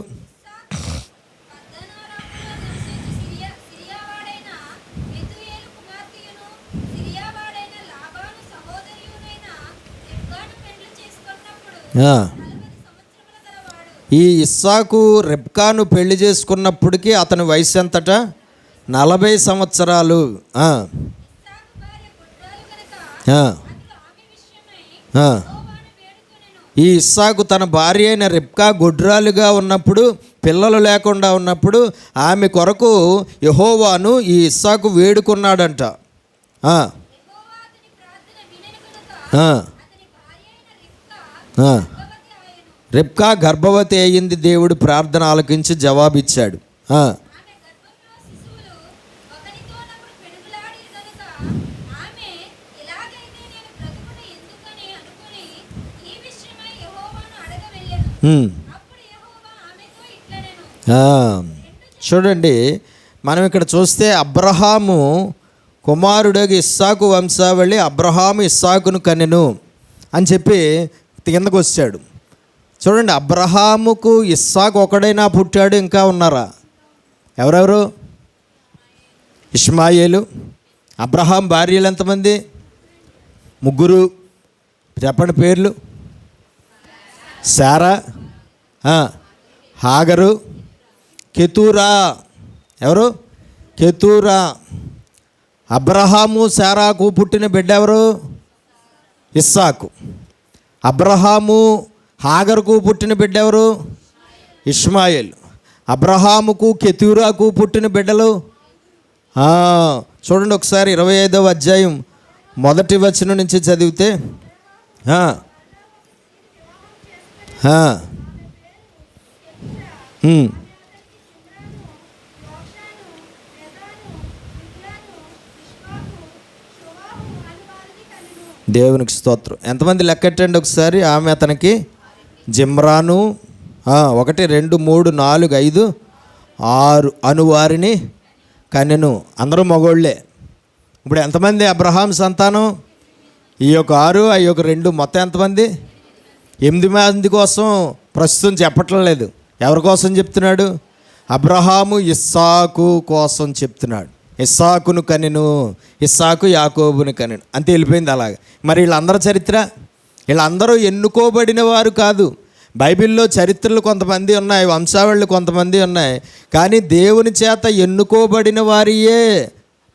ఈ ఇస్సాకు రెబ్కాను పెళ్లి చేసుకున్నప్పటికీ అతని వయసు ఎంతట? 40 సంవత్సరాలు. ఈ ఇస్సాకు తన భార్య అయిన రెబ్కా గొడ్రాలుగా ఉన్నప్పుడు, పిల్లలు లేకుండా ఉన్నప్పుడు ఆమె కొరకు యెహోవాను ఈ ఇస్సాకు వేడుకున్నాడంట. రెబ్కా గర్భవతి అయ్యింది. దేవుడు ప్రార్థన ఆలకించి జవాబిచ్చాడు. చూడండి, మనం ఇక్కడ చూస్తే అబ్రహాము కుమారుడికి ఇస్సాకు వంశావళి, అబ్రహాము ఇస్సాకును కనెను అని చెప్పి కిందకు వచ్చాడు. చూడండి, అబ్రహాముకు ఇస్సాకు ఒకడైనా పుట్టాడు, ఇంకా ఉన్నారా? ఎవరెవరు? ఇష్మాయేలు. అబ్రహాం భార్యలు ఎంతమంది? 3. చెప్పండి పేర్లు. శారా, హాగరు, కెతూరా. ఎవరు? కెతూరా. అబ్రహాము శారాకు పుట్టిన బిడ్డ ఎవరు? ఇస్సాకు. అబ్రహాము హాగరుకు పుట్టిన బిడ్డ ఎవరు? ఇష్మాయేల్. అబ్రహాముకు కెతూరాకు పుట్టిన బిడ్డలు చూడండి ఒకసారి 25వ అధ్యాయం 1వ వచనం నుంచి చదివితే దేవునికి స్తోత్రం. ఎంతమంది లెక్కెట్టండి ఒకసారి. ఆమె అతనికి జిమ్రాను 1 2 3 4 5 6 అనువారిని కనెను. అందరూ మగోళ్ళే. ఇప్పుడు ఎంతమంది అబ్రహాం సంతానం? ఈ యొక్క 6 ఆ యొక్క 2 మొత్తం ఎంతమంది? 8 మంది కోసం ప్రస్తుతం చెప్పట్లేదు. ఎవరి కోసం చెప్తున్నాడు? అబ్రహాము ఇస్సాకు కోసం చెప్తున్నాడు. ఇస్సాకును కనెను, ఇస్సాకు యాకోబుని కనెను, అంతే వెళ్ళిపోయింది అలాగే. మరి వీళ్ళందరూ చరిత్ర, వీళ్ళందరూ ఎన్నుకోబడిన వారు కాదు. బైబిల్లో చరిత్రలు కొంతమంది ఉన్నాయి, వంశావళులు కొంతమంది ఉన్నాయి, కానీ దేవుని చేత ఎన్నుకోబడిన వారియే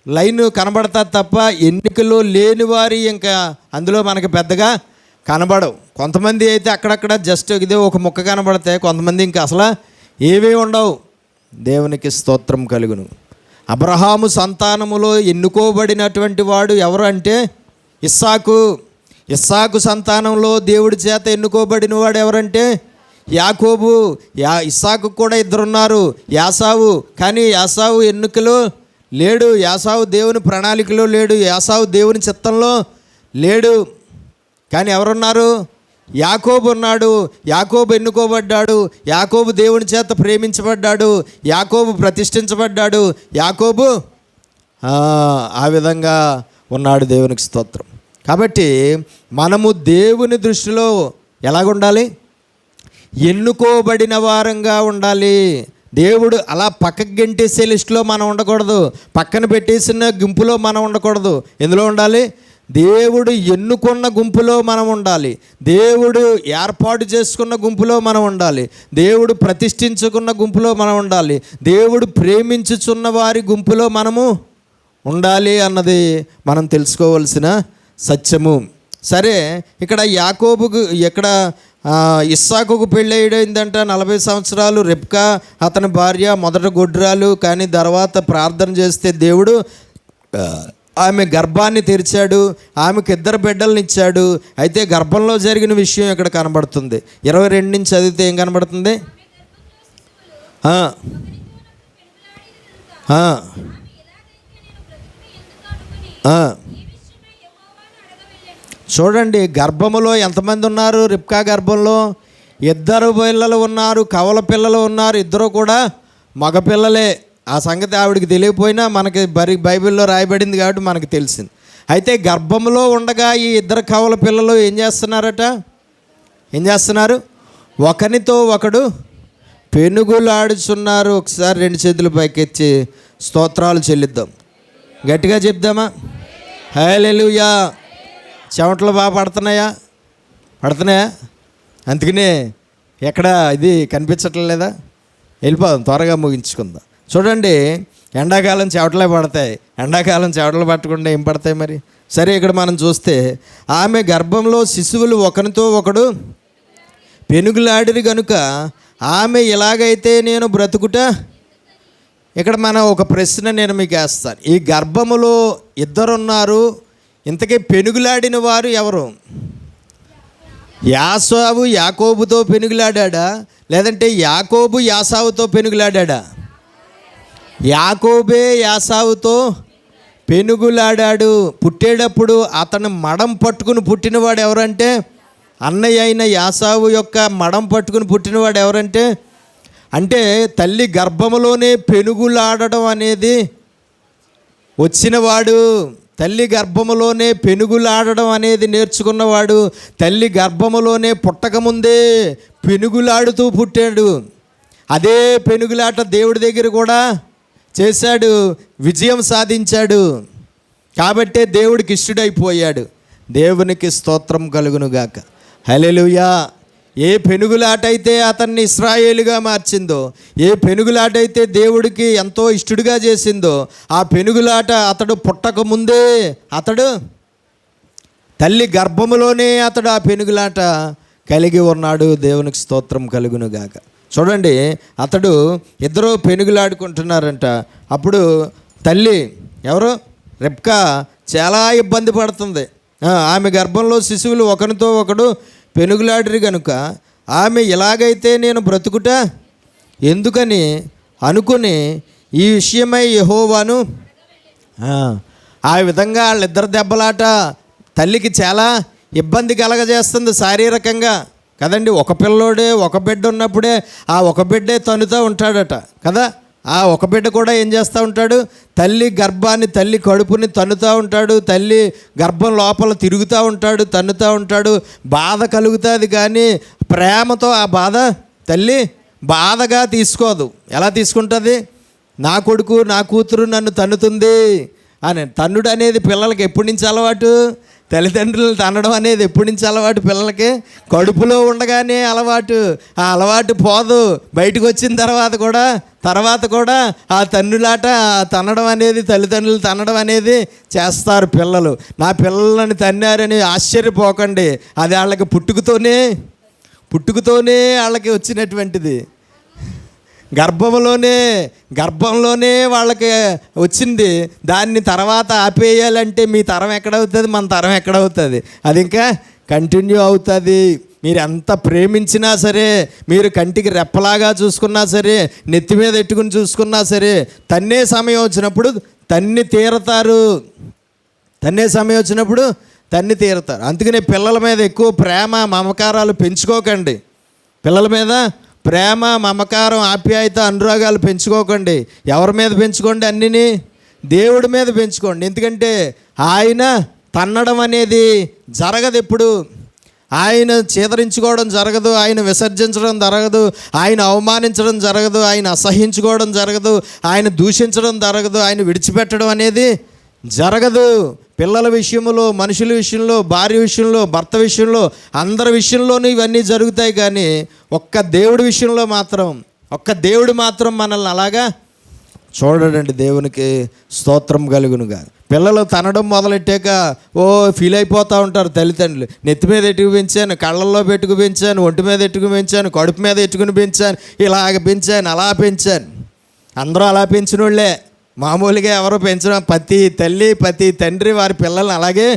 లైన్ కనబడతా తప్ప ఎన్నికలో లేని వారి ఇంకా అందులో మనకి పెద్దగా కనబడవు. కొంతమంది అయితే అక్కడక్కడ జస్ట్ ఇదే ఒక ముక్క కనబడతాయి, కొంతమంది ఇంకా అసలు ఏవీ ఉండవు. దేవునికి స్తోత్రం కలుగును. అబ్రహాము సంతానములో ఎన్నుకోబడినటువంటి వాడు ఎవరు అంటే ఇస్సాకు. ఇస్సాకు సంతానంలో దేవుడి చేత ఎన్నుకోబడిన వాడు ఎవరంటే యాకోబు. ఇస్సాకు కూడా 2 ఉన్నారు, యాసావు. కానీ యాసావు ఎన్నికలో లేడు, యాసావు దేవుని ప్రణాళికలో లేడు, యాసావు దేవుని చిత్తంలో లేడు. కానీ ఎవరున్నారు? యాకోబు ఉన్నాడు. యాకోబు ఎన్నుకోబడ్డాడు, యాకోబు దేవుని చేత ప్రేమించబడ్డాడు, యాకోబు ప్రతిష్ఠించబడ్డాడు, యాకోబు ఆ విధంగా ఉన్నాడు. దేవునికి స్తోత్రం. కాబట్టి మనము దేవుని దృష్టిలో ఎలాగుండాలి? ఎన్నుకోబడిన వారంగా ఉండాలి. దేవుడు అలా పక్కకి గెంటేసే లిస్టులో మనం ఉండకూడదు, పక్కన పెట్టేసిన గుంపులో మనం ఉండకూడదు. ఎందులో ఉండాలి? దేవుడు ఎన్నుకున్న గుంపులో మనం ఉండాలి, దేవుడు ఏర్పాటు చేసుకున్న గుంపులో మనం ఉండాలి, దేవుడు ప్రతిష్ఠించుకున్న గుంపులో మనం ఉండాలి, దేవుడు ప్రేమించుచున్న వారి గుంపులో మనము ఉండాలి అన్నది మనం తెలుసుకోవాల్సిన సత్యము. సరే, ఇక్కడ యాకోబుకు ఇక్కడ ఇస్సాకుకు పెళ్ళి అయ్యిందంట. 40 సంవత్సరాలు. రెబ్కా అతని భార్య, మొదట గొడ్రాలు. కానీ తర్వాత ప్రార్థన చేస్తే దేవుడు ఆమె గర్భాన్ని తెరిచాడు, ఆమెకు 2 బిడ్డలను ఇచ్చాడు. అయితే గర్భంలో జరిగిన విషయం ఇక్కడ కనబడుతుంది. 22 నుంచి చదివితే ఏం కనబడుతుంది? చూడండి, గర్భములో ఎంతమంది ఉన్నారు? రిబ్కా గర్భంలో 2 పిల్లలు ఉన్నారు, కవల పిల్లలు ఉన్నారు. 2 కూడా మగపిల్లలే. ఆ సంగతి ఆవిడికి తెలియకపోయినా మనకి బైబిల్లో రాయబడింది కాబట్టి మనకు తెలిసింది. అయితే గర్భంలో ఉండగా ఈ 2 కవల పిల్లలు ఏం చేస్తున్నారు? ఒకరితో ఒకడు పెనుగులాడుచున్నారు. ఒకసారి 2 చేతులు పైకెత్తి స్తోత్రాలు చెల్లిద్దాం. గట్టిగా చెప్దామా? హల్లెలూయా. చెమటలు బాగా పడుతున్నాయా? అందుకనే ఎక్కడ ఇది కనిపించట్లేదు లేదా? వెళ్ళిపోదాం, త్వరగా ముగించుకుందాం. చూడండి, ఎండాకాలం చెమటలే పడతాయి, ఎండాకాలం చెమటలు పట్టకుండా ఏం పడతాయి మరి? సరే, ఇక్కడ మనం చూస్తే ఆమె గర్భంలో శిశువులు ఒకరితో ఒకడు పెనుగులాడిరి గనుక ఆమె ఇలాగైతే నేను బ్రతుకుట. ఇక్కడ మనం ఒక ప్రశ్న నేను మీకు వేస్తాను. ఈ గర్భములో 2 ఉన్నారు, ఇంతకీ పెనుగులాడిన వారు ఎవరు? యాసావు యాకోబుతో పెనుగులాడా, లేదంటే యాకోబు యాసావుతో పెనుగులాడా? యాకోబే యాసావుతో పెనుగులాడాడు. పుట్టేటప్పుడు అతను మడం పట్టుకుని పుట్టినవాడు ఎవరంటే అన్నయ్య అయిన యాసావు యొక్క మడం పట్టుకుని పుట్టినవాడు ఎవరంటే, అంటే తల్లి గర్భములోనే పెనుగులాడడం అనేది వచ్చినవాడు, తల్లి గర్భములోనే పెనుగులాడడం అనేది నేర్చుకున్నవాడు, తల్లి గర్భములోనే పుట్టకముందే పెనుగులాడుతూ పుట్టాడు. అదే పెనుగులాట దేవుడి దగ్గర కూడా చేశాడు, విజయం సాధించాడు. కాబట్టే దేవుడికి ఇష్టడైపోయాడు. దేవునికి స్తోత్రం కలుగునుగాక. హల్లెలూయా. ఏ పెనుగులాట అయితే అతన్ని ఇశ్రాయేలుగా మార్చిందో, ఏ పెనుగులాట అయితే దేవుడికి ఎంతో ఇష్టడుగా చేసిందో, ఆ పెనుగులాట అతడు పుట్టకముందే, అతడు తల్లి గర్భములోనే అతడు ఆ పెనుగులాట కలిగి ఉన్నాడు. దేవునికి స్తోత్రం కలుగునుగాక. చూడండి, అతడు ఇద్దరు పెనుగులాడుకుంటున్నారంట. అప్పుడు తల్లి ఎవరు, రెబ్కా, చాలా ఇబ్బంది పడుతుంది. ఆమె గర్భంలో శిశువులు ఒకరితో ఒకడు పెనుగులాడిరి కనుక ఆమె ఇలాగైతే నేను బ్రతుకుట ఎందుకని అనుకుని ఈ విషయమై యెహోవాను ఆ విధంగా వాళ్ళిద్దరు దెబ్బలాట తల్లికి చాలా ఇబ్బంది కలగజేస్తుంది శారీరకంగా కదండి. ఒక పిల్లోడే ఒక బిడ్డ ఉన్నప్పుడే ఆ ఒక బిడ్డే తన్నుతూ ఉంటాడట కదా. ఆ ఒక బిడ్డ కూడా ఏం చేస్తూ ఉంటాడు, తల్లి గర్భాన్ని, తల్లి కడుపుని తన్నుతూ ఉంటాడు, తల్లి గర్భం లోపల తిరుగుతూ ఉంటాడు, తన్నుతూ ఉంటాడు. బాధ కలుగుతుంది కానీ ప్రేమతో ఆ బాధ తల్లి బాధగా తీసుకోదు. ఎలా తీసుకుంటుంది, నా కొడుకు నా కూతురు నన్ను తన్నుతుంది అని. తన్నుడు అనేది పిల్లలకి ఎప్పటి నుంచి అలవాటు, తల్లిదండ్రులను తన్నడం అనేది ఎప్పటి నుంచి అలవాటు పిల్లలకి, కడుపులో ఉండగానే అలవాటు. ఆ అలవాటు పోదు, బయటకు వచ్చిన తర్వాత కూడా ఆ తన్నులాట, తన్నడం అనేది, తల్లిదండ్రులు తన్నడం అనేది చేస్తారు పిల్లలు. నా పిల్లలని తన్నారని ఆశ్చర్యపోకండి, అది వాళ్ళకి పుట్టుకతోనే వాళ్ళకి వచ్చినటువంటిది. గర్భంలోనే వాళ్ళకి వచ్చింది. దాన్ని తర్వాత ఆపేయాలంటే మీ తరం ఎక్కడవుతుంది, మన తరం ఎక్కడవుతుంది, అది ఇంకా కంటిన్యూ అవుతుంది. మీరు ఎంత ప్రేమించినా సరే, మీరు కంటికి రెప్పలాగా చూసుకున్నా సరే, నెత్తి మీద ఎట్టుకుని చూసుకున్నా సరే, తన్నే సమయం వచ్చినప్పుడు తన్ని తీరతారు. అందుకనే పిల్లల మీద ఎక్కువ ప్రేమ మమకారాలు పెంచుకోకండి. పిల్లల మీద ప్రేమ మమకారం ఆప్యాయత అనురాగాలు పెంచుకోకండి. ఎవరి మీద పెంచుకోండి, అన్నిని దేవుడి మీద పెంచుకోండి. ఎందుకంటే ఆయన తన్నడం అనేది జరగదు. ఎప్పుడు ఆయన చేదరించుకోవడం జరగదు, ఆయన విసర్జించడం జరగదు, ఆయన అవమానించడం జరగదు, ఆయన అసహించుకోవడం జరగదు, ఆయన దూషించడం జరగదు, ఆయన విడిచిపెట్టడం అనేది జరగదు. పిల్లల విషయంలో, మనుషుల విషయంలో, భార్య విషయంలో, భర్త విషయంలో, అందరి విషయంలోనూ ఇవన్నీ జరుగుతాయి. కానీ ఒక్క దేవుడి విషయంలో మాత్రం, దేవుడు మాత్రం మనల్ని అలాగా చూడడండి. దేవునికి స్తోత్రం కలుగునుగా. పిల్లలు తనడం మొదలెట్టాక ఫీల్ అయిపోతూ ఉంటారు తల్లిదండ్రులు. నెత్తి మీద ఎట్టుకు పెంచాను, కళ్ళల్లో పెట్టుకు పెంచాను, ఒంటి మీద ఎట్టుకు పెంచాను, కడుపు మీద ఎట్టుకుని పెంచాను, ఇలాగ పెంచాను, అలా పెంచాను. అందరూ అలా పెంచిన వాళ్ళే. మామూలుగా ఎవరో పెంచడం, ప్రతి తల్లి ప్రతి తండ్రి వారి పిల్లల్ని అలాగే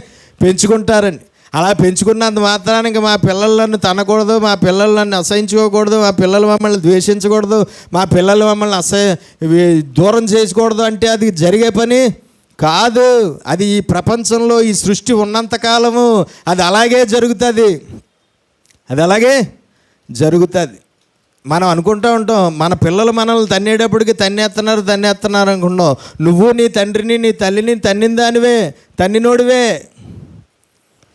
పెంచుకుంటారండి. అలా పెంచుకున్నంత మాత్రాన్ని ఇంకా మా పిల్లలను తనకూడదు, మా పిల్లలను అసహించుకోకూడదు, మా పిల్లలు మమ్మల్ని ద్వేషించకూడదు, మా పిల్లలు మమ్మల్ని దూరం చేసుకోకూడదు అంటే అది జరిగే పని కాదు. అది ఈ ప్రపంచంలో ఈ సృష్టి ఉన్నంతకాలము అది అలాగే జరుగుతుంది. మనం అనుకుంటూ ఉంటాం, మన పిల్లలు మనల్ని తన్నేటప్పటికి తన్నేస్తున్నారు అనుకుంటాం. నువ్వు నీ తండ్రిని నీ తల్లిని తన్నిన దానివే, తన్నినోడివే.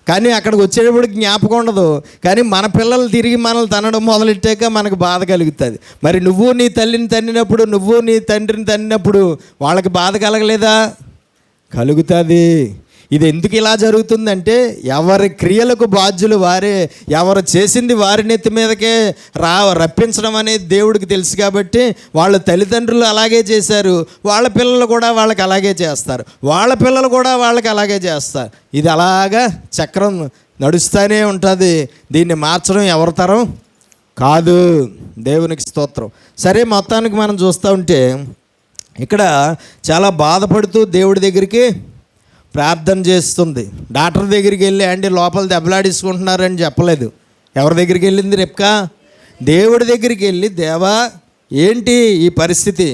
కానీ అక్కడికి వచ్చేటప్పటికి జ్ఞాపకం ఉండదు. కానీ మన పిల్లలు తిరిగి మనల్ని తన్నడం మొదలెట్టాక మనకు బాధ కలుగుతుంది. మరి నువ్వు నీ తల్లిని తన్నినప్పుడు, నువ్వు నీ తండ్రిని తన్నినప్పుడు వాళ్ళకి బాధ కలగలేదా? కలుగుతుంది. ఇది ఎందుకు ఇలా జరుగుతుందంటే ఎవరి క్రియలకు బాధ్యులు వారే, ఎవరు చేసింది వారి నెత్తి మీదకే రప్పించడం అనేది దేవుడికి తెలుసు. కాబట్టి వాళ్ళ తల్లిదండ్రులు అలాగే చేశారు, వాళ్ళ పిల్లలు కూడా వాళ్ళకి అలాగే చేస్తారు, వాళ్ళ పిల్లలు కూడా వాళ్ళకి అలాగే చేస్తారు. ఇది అలాగా చక్రం నడుస్తూనే ఉంటుంది. దీన్ని మార్చడం ఎవరి తరం కాదు. దేవునికి స్తోత్రం. సరే, మొత్తానికి మనం చూస్తూ ఉంటే ఇక్కడ చాలా బాధపడుతూ దేవుడి దగ్గరికి ప్రార్థన చేస్తుంది. డాక్టర్ దగ్గరికి వెళ్ళి అండి లోపల దెబ్బలాడేసుకుంటున్నారని చెప్పలేదు. ఎవరి దగ్గరికి వెళ్ళింది? రెబ్కా దేవుడి దగ్గరికి వెళ్ళి, దేవా ఏంటి ఈ పరిస్థితి,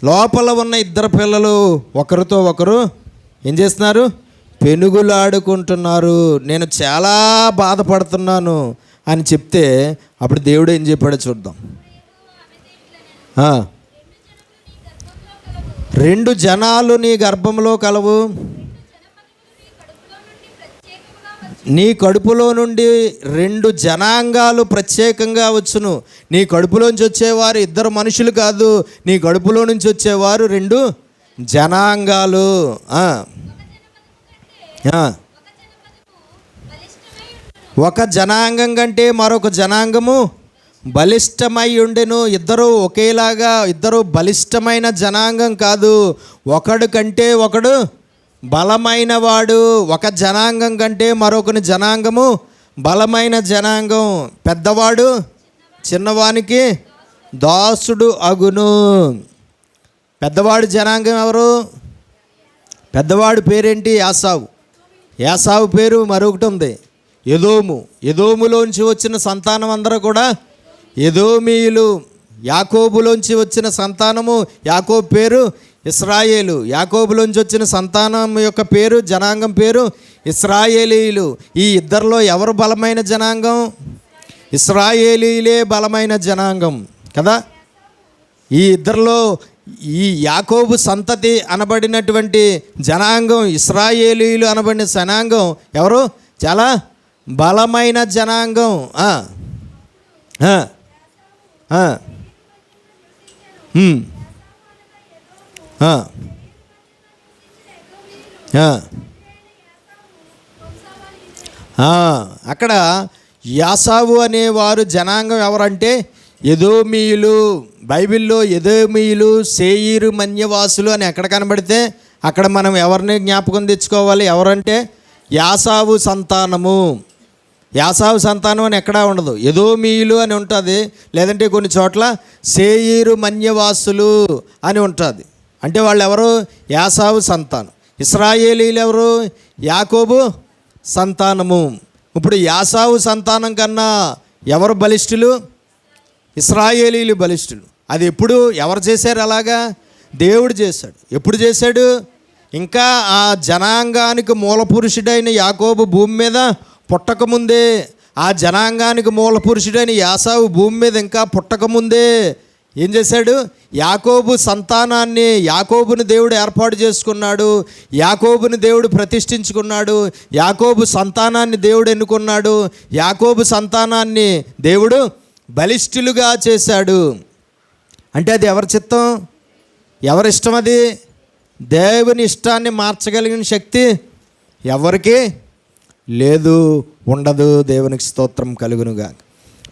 లోపల ఉన్న ఇద్దరు పిల్లలు ఒకరితో ఒకరు ఏం చేస్తున్నారు, పెనుగులాడుకుంటున్నారు, నేను చాలా బాధపడుతున్నాను అని చెప్తే అప్పుడు దేవుడు ఏం చెప్పాడో చూద్దాం. 2 జనాలు నీ గర్భంలో కలవు, నీ కడుపులో నుండి 2 జనాంగాలు ప్రత్యేకంగా వచ్చును. నీ కడుపులోంచి వచ్చేవారు 2 మనుషులు కాదు, నీ కడుపులో నుంచి వచ్చేవారు 2 జనాంగాలు. ఒక జనాంగం కంటే మరొక జనాంగము బలిష్టమై ఉండెను. ఇద్దరు ఒకేలాగా, ఇద్దరు బలిష్టమైన జనాంగం కాదు, ఒకడు కంటే ఒకడు బలమైన వాడు. ఒక జనాంగం కంటే మరొకని జనాంగము బలమైన జనాంగం. పెద్దవాడు చిన్నవానికి దాసుడు అగును. పెద్దవాడు జనాంగం ఎవరు? పెద్దవాడు పేరేంటి? యాసావు. యాసావు పేరు మరొకటి ఉంది, ఎదోము. ఎదోములోంచి వచ్చిన సంతానం అందరూ కూడా ఎదోమీయులు. యాకోబులోంచి వచ్చిన సంతానము, యాకోబు పేరు ఇశ్రాయేలు. యాకోబులోంచి వచ్చిన సంతానం యొక్క పేరు, జనాంగం పేరు ఇశ్రాయేలీయులు. ఈ ఇద్దరిలో ఎవరు బలమైన జనాంగం? ఇశ్రాయేలీలే బలమైన జనాంగం కదా. ఈ ఇద్దరిలో ఈ యాకోబు సంతతి అనబడినటువంటి జనాంగం, ఇశ్రాయేలీయులు అనబడిన జనాంగం ఎవరు? చాలా బలమైన జనాంగం. అక్కడ యాసావు అనేవారు జనాంగం ఎవరంటే ఎదోమీయులు. బైబిల్లో ఎదోమీయులు, సేయీరు మన్యవాసులు అని ఎక్కడ కనబడితే అక్కడ మనం ఎవరిని జ్ఞాపకం తెచ్చుకోవాలి? ఎవరంటే యాసావు సంతానము. యాసావు సంతానం అని ఎక్కడా ఉండదు, ఎదోమీయులు అని ఉంటుంది. లేదంటే కొన్ని చోట్ల సేయీరు మన్యవాసులు అని ఉంటుంది. అంటే వాళ్ళు ఎవరు? యాసావు సంతానం. ఇశ్రాయేలీలు ఎవరు? యాకోబు సంతానము. ఇప్పుడు యాసావు సంతానం కన్నా ఎవరు బలిష్ఠులు? ఇశ్రాయేలీలు బలిష్ఠులు. అది ఎప్పుడు ఎవరు చేశారు? అలాగా దేవుడు చేశాడు. ఎప్పుడు చేశాడు? ఇంకా ఆ జనాంగానికి మూల పురుషుడైన యాకోబు భూమి మీద పుట్టకముందే, ఆ జనాంగానికి మూల పురుషుడైన యాసావు భూమి మీద ఇంకా పుట్టకముందే ఏం చేశాడు? యాకోబు సంతానాన్ని, యాకోబుని దేవుడు ఏర్పాటు చేసుకున్నాడు. యాకోబుని దేవుడు ప్రతిష్ఠించుకున్నాడు. యాకోబు సంతానాన్ని దేవుడు ఎన్నుకున్నాడు. యాకోబు సంతానాన్ని దేవుడు బలిష్ఠులుగా చేశాడు. అంటే అది ఎవరి చిత్తం? ఎవరి ఇష్టం? అది దేవుని ఇష్టాన్ని మార్చగలిగిన శక్తి ఎవరికి లేదు, ఉండదు. దేవునికి స్తోత్రం కలుగునుగా.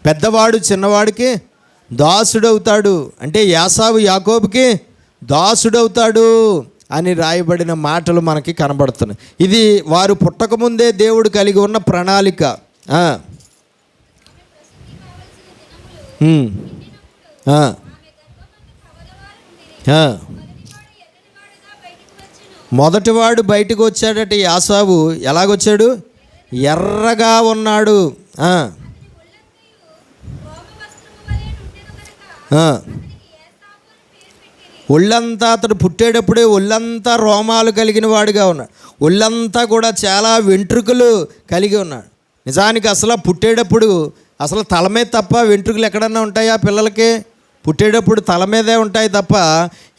పెద్దవాడు చిన్నవాడికి దాసుడవుతాడు. అంటే యాసావు యాకోబుకి దాసుడవుతాడు అని రాయబడిన మాటలు మనకి కనబడుతున్నాయి. ఇది వారు పుట్టకముందే దేవుడు కలిగి ఉన్న ప్రణాళిక. మొదటివాడు బయటకు వచ్చాడట యాసావు. ఎలాగొచ్చాడు? ఎర్రగా ఉన్నాడు. ఒళ్ళంతా, అతడు పుట్టేటప్పుడే ఒళ్ళంతా రోమాలు కలిగిన వాడుగా ఉన్నాడు. ఒళ్ళంతా కూడా చాలా వెంట్రుకలు కలిగి ఉన్నాడు. నిజానికి అసలు పుట్టేటప్పుడు అసలు తల మీద తప్ప వెంట్రుకలు ఎక్కడన్నా ఉంటాయా? పిల్లలకి పుట్టేటప్పుడు తల మీదే ఉంటాయి తప్ప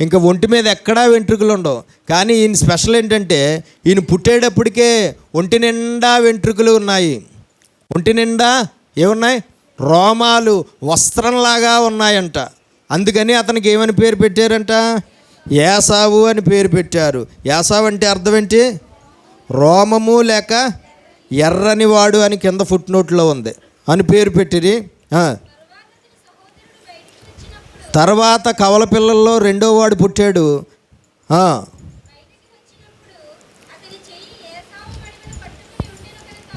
ఇంకా ఒంటి మీద ఎక్కడా వెంట్రుకలు ఉండవు. కానీ ఈయన స్పెషల్ ఏంటంటే ఈయన పుట్టేటప్పటికే ఒంటి నిండా వెంట్రుకలు ఉన్నాయి. ఒంటి నిండా ఏమున్నాయి? రోమాలు వస్త్రంలాగా ఉన్నాయంట. అందుకని అతనికి ఏమని పేరు పెట్టారంట? యాసావు అని పేరు పెట్టారు. యాసావు అంటే అర్థం ఏంటి? రోమము లేక ఎర్రని వాడు అని కింద ఫుట్ నోట్లో ఉంది అని పేరు పెట్టిరి. తర్వాత కవల పిల్లల్లో రెండో వాడు పుట్టాడు.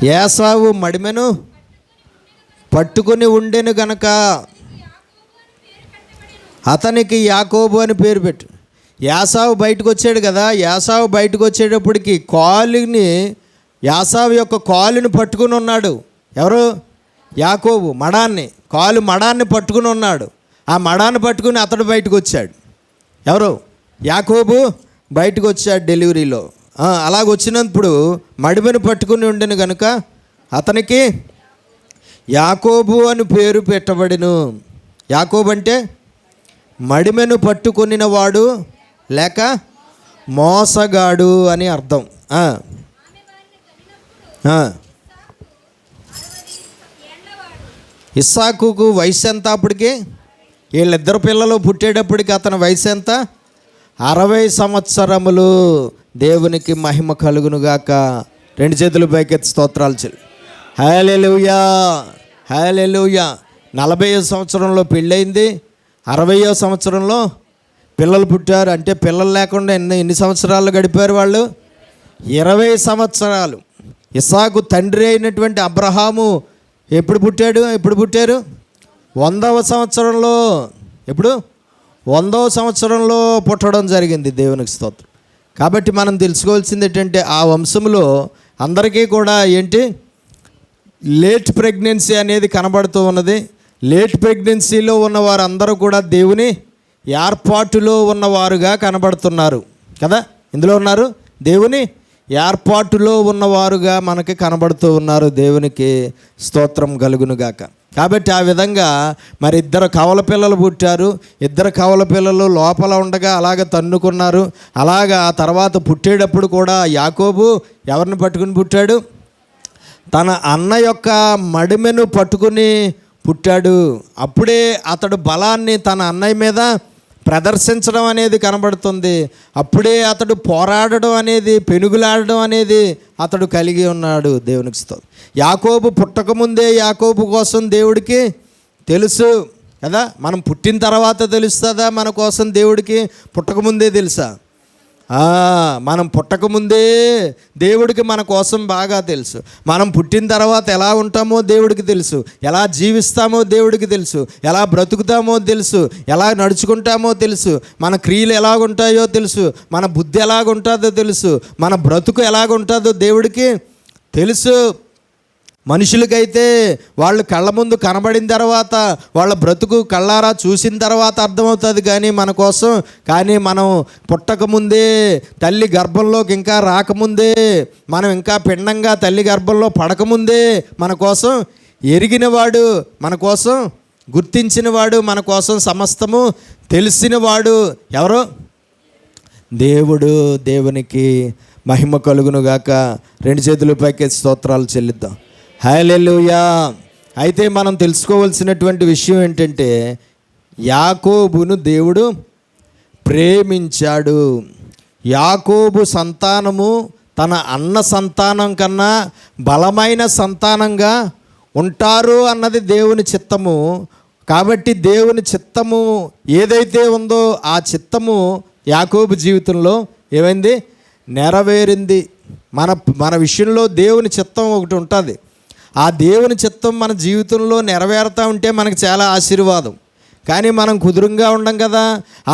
యాసావు మడిమెను పట్టుకొని ఉండెను గనక అతనికి యాకోబు అని పేరు పెట్టు. యాసావు బయటకు వచ్చాడు కదా. యాసావు బయటకు వచ్చేటప్పటికి కాలుని, యాసావు యొక్క కాలుని పట్టుకుని ఉన్నాడు. ఎవరు? యాకోబు మడాన్ని, కాలు మడాన్ని పట్టుకుని ఉన్నాడు. ఆ మడాన్ని పట్టుకుని అతడు బయటకు వచ్చాడు. ఎవరు? యాకోబు బయటకు వచ్చాడు డెలివరీలో. అలాగొచ్చినప్పుడు మడిమెను పట్టుకుని ఉండెను కనుక అతనికి యాకోబు అని పేరు పెట్టబడిను. యాకోబు అంటే మడిమెను పట్టుకొనిన వాడు లేక మోసగాడు అని అర్థం. ఇస్సాకుకు వయసు ఎంత? అప్పటికి వీళ్ళిద్దరు పిల్లలు పుట్టేటప్పటికి అతని వయసు ఎంత? 60 సంవత్సరములు. దేవునికి మహిమ కలుగునుగాక. రెండు చేతులు పైకెత్తి స్తోత్రాలు చెల్లి. హల్లెలూయా, హల్లెలూయా. 40వ సంవత్సరంలో పెళ్ళయింది, 60వ సంవత్సరంలో పిల్లలు పుట్టారు. అంటే పిల్లలు లేకుండా ఎన్ని సంవత్సరాలు గడిపారు వాళ్ళు? 20 సంవత్సరాలు. ఇస్సాకు తండ్రి అయినటువంటి అబ్రహాము ఎప్పుడు పుట్టారు 100వ సంవత్సరంలో. ఎప్పుడు 100వ సంవత్సరంలో పుట్టడం జరిగింది. దేవునికి స్తోత్రం. కాబట్టి మనం తెలుసుకోవాల్సింది ఏంటంటే ఆ వంశంలో అందరికీ కూడా ఏంటి లేట్ ప్రెగ్నెన్సీ అనేది కనబడుతూ ఉన్నది. లేట్ ప్రెగ్నెన్సీలో ఉన్న వారందరూ కూడా దేవుని ఏర్పాటులో ఉన్నవారుగా కనబడుతున్నారు కదా. ఇందులో ఉన్నారు, దేవుని ఏర్పాటులో ఉన్నవారుగా మనకి కనబడుతూ ఉన్నారు. దేవునికి స్తోత్రం కలుగునుగాక. కాబట్టి ఆ విధంగా మరి 2 కవల పిల్లలు పుట్టారు. 2 కవల పిల్లలు లోపల ఉండగా అలాగ తన్నుకున్నారు. అలాగా ఆ తర్వాత పుట్టేటప్పుడు కూడా యాకోబు ఎవరిని పట్టుకుని పుట్టాడు? తన అన్న యొక్క మడిమెను పట్టుకుని పుట్టాడు. అప్పుడే అతడు బలాన్ని తన అన్నయ్య మీద ప్రదర్శించడం అనేది కనబడుతుంది. అప్పుడే అతడు పోరాడడం అనేది, పెనుగులాడడం అనేది అతడు కలిగి ఉన్నాడు. దేవునికి స్తోత్రం. యాకోబు పుట్టకముందే యాకోబు కోసం దేవుడికి తెలుసు కదా. మనం పుట్టిన తర్వాత తెలుస్తుందా మన కోసం దేవుడికి? పుట్టకముందే తెలుసా? మనం పుట్టకముందే దేవుడికి మన కోసం బాగా తెలుసు. మనం పుట్టిన తర్వాత ఎలా ఉంటామో దేవుడికి తెలుసు, ఎలా జీవిస్తామో దేవుడికి తెలుసు, ఎలా బ్రతుకుతామో తెలుసు, ఎలా నడుచుకుంటామో తెలుసు, మన క్రియలు ఎలాగుంటాయో తెలుసు, మన బుద్ధి ఎలాగుంటుందో తెలుసు, మన బ్రతుకు ఎలాగుంటుందో దేవుడికి తెలుసు. మనుషులకైతే వాళ్ళు కళ్ళ ముందు కనబడిన తర్వాత, వాళ్ళ బ్రతుకు కళ్ళారా చూసిన తర్వాత అర్థమవుతుంది. కానీ మనం పుట్టకముందే, తల్లి గర్భంలోకి ఇంకా రాకముందే, మనం ఇంకా పిండంగా తల్లి గర్భంలో పడకముందే మన కోసం ఎరిగినవాడు, మన కోసం గుర్తించినవాడు, మన కోసం సమస్తము తెలిసినవాడు ఎవరో? దేవుడు. దేవునికి మహిమ కలుగునుగాక. 2 చేతుల పైకి స్తోత్రాలు చెల్లిద్దాం. హల్లెలూయా. అయితే మనం తెలుసుకోవాల్సినటువంటి విషయం ఏంటంటే యాకోబును దేవుడు ప్రేమించాడు. యాకోబు సంతానము తన అన్న సంతానం కన్నా బలమైన సంతానంగా ఉంటారు అన్నది దేవుని చిత్తము. కాబట్టి దేవుని చిత్తము ఏదైతే ఉందో ఆ చిత్తము యాకోబు జీవితంలో ఏమైంది? నెరవేరింది. మన విషయంలో దేవుని చిత్తం ఒకటి ఉంటుంది. ఆ దేవుని చిత్తం మన జీవితంలో నెరవేరుతూ ఉంటే మనకు చాలా ఆశీర్వాదం. కానీ మనం కుదురుగా ఉండం కదా.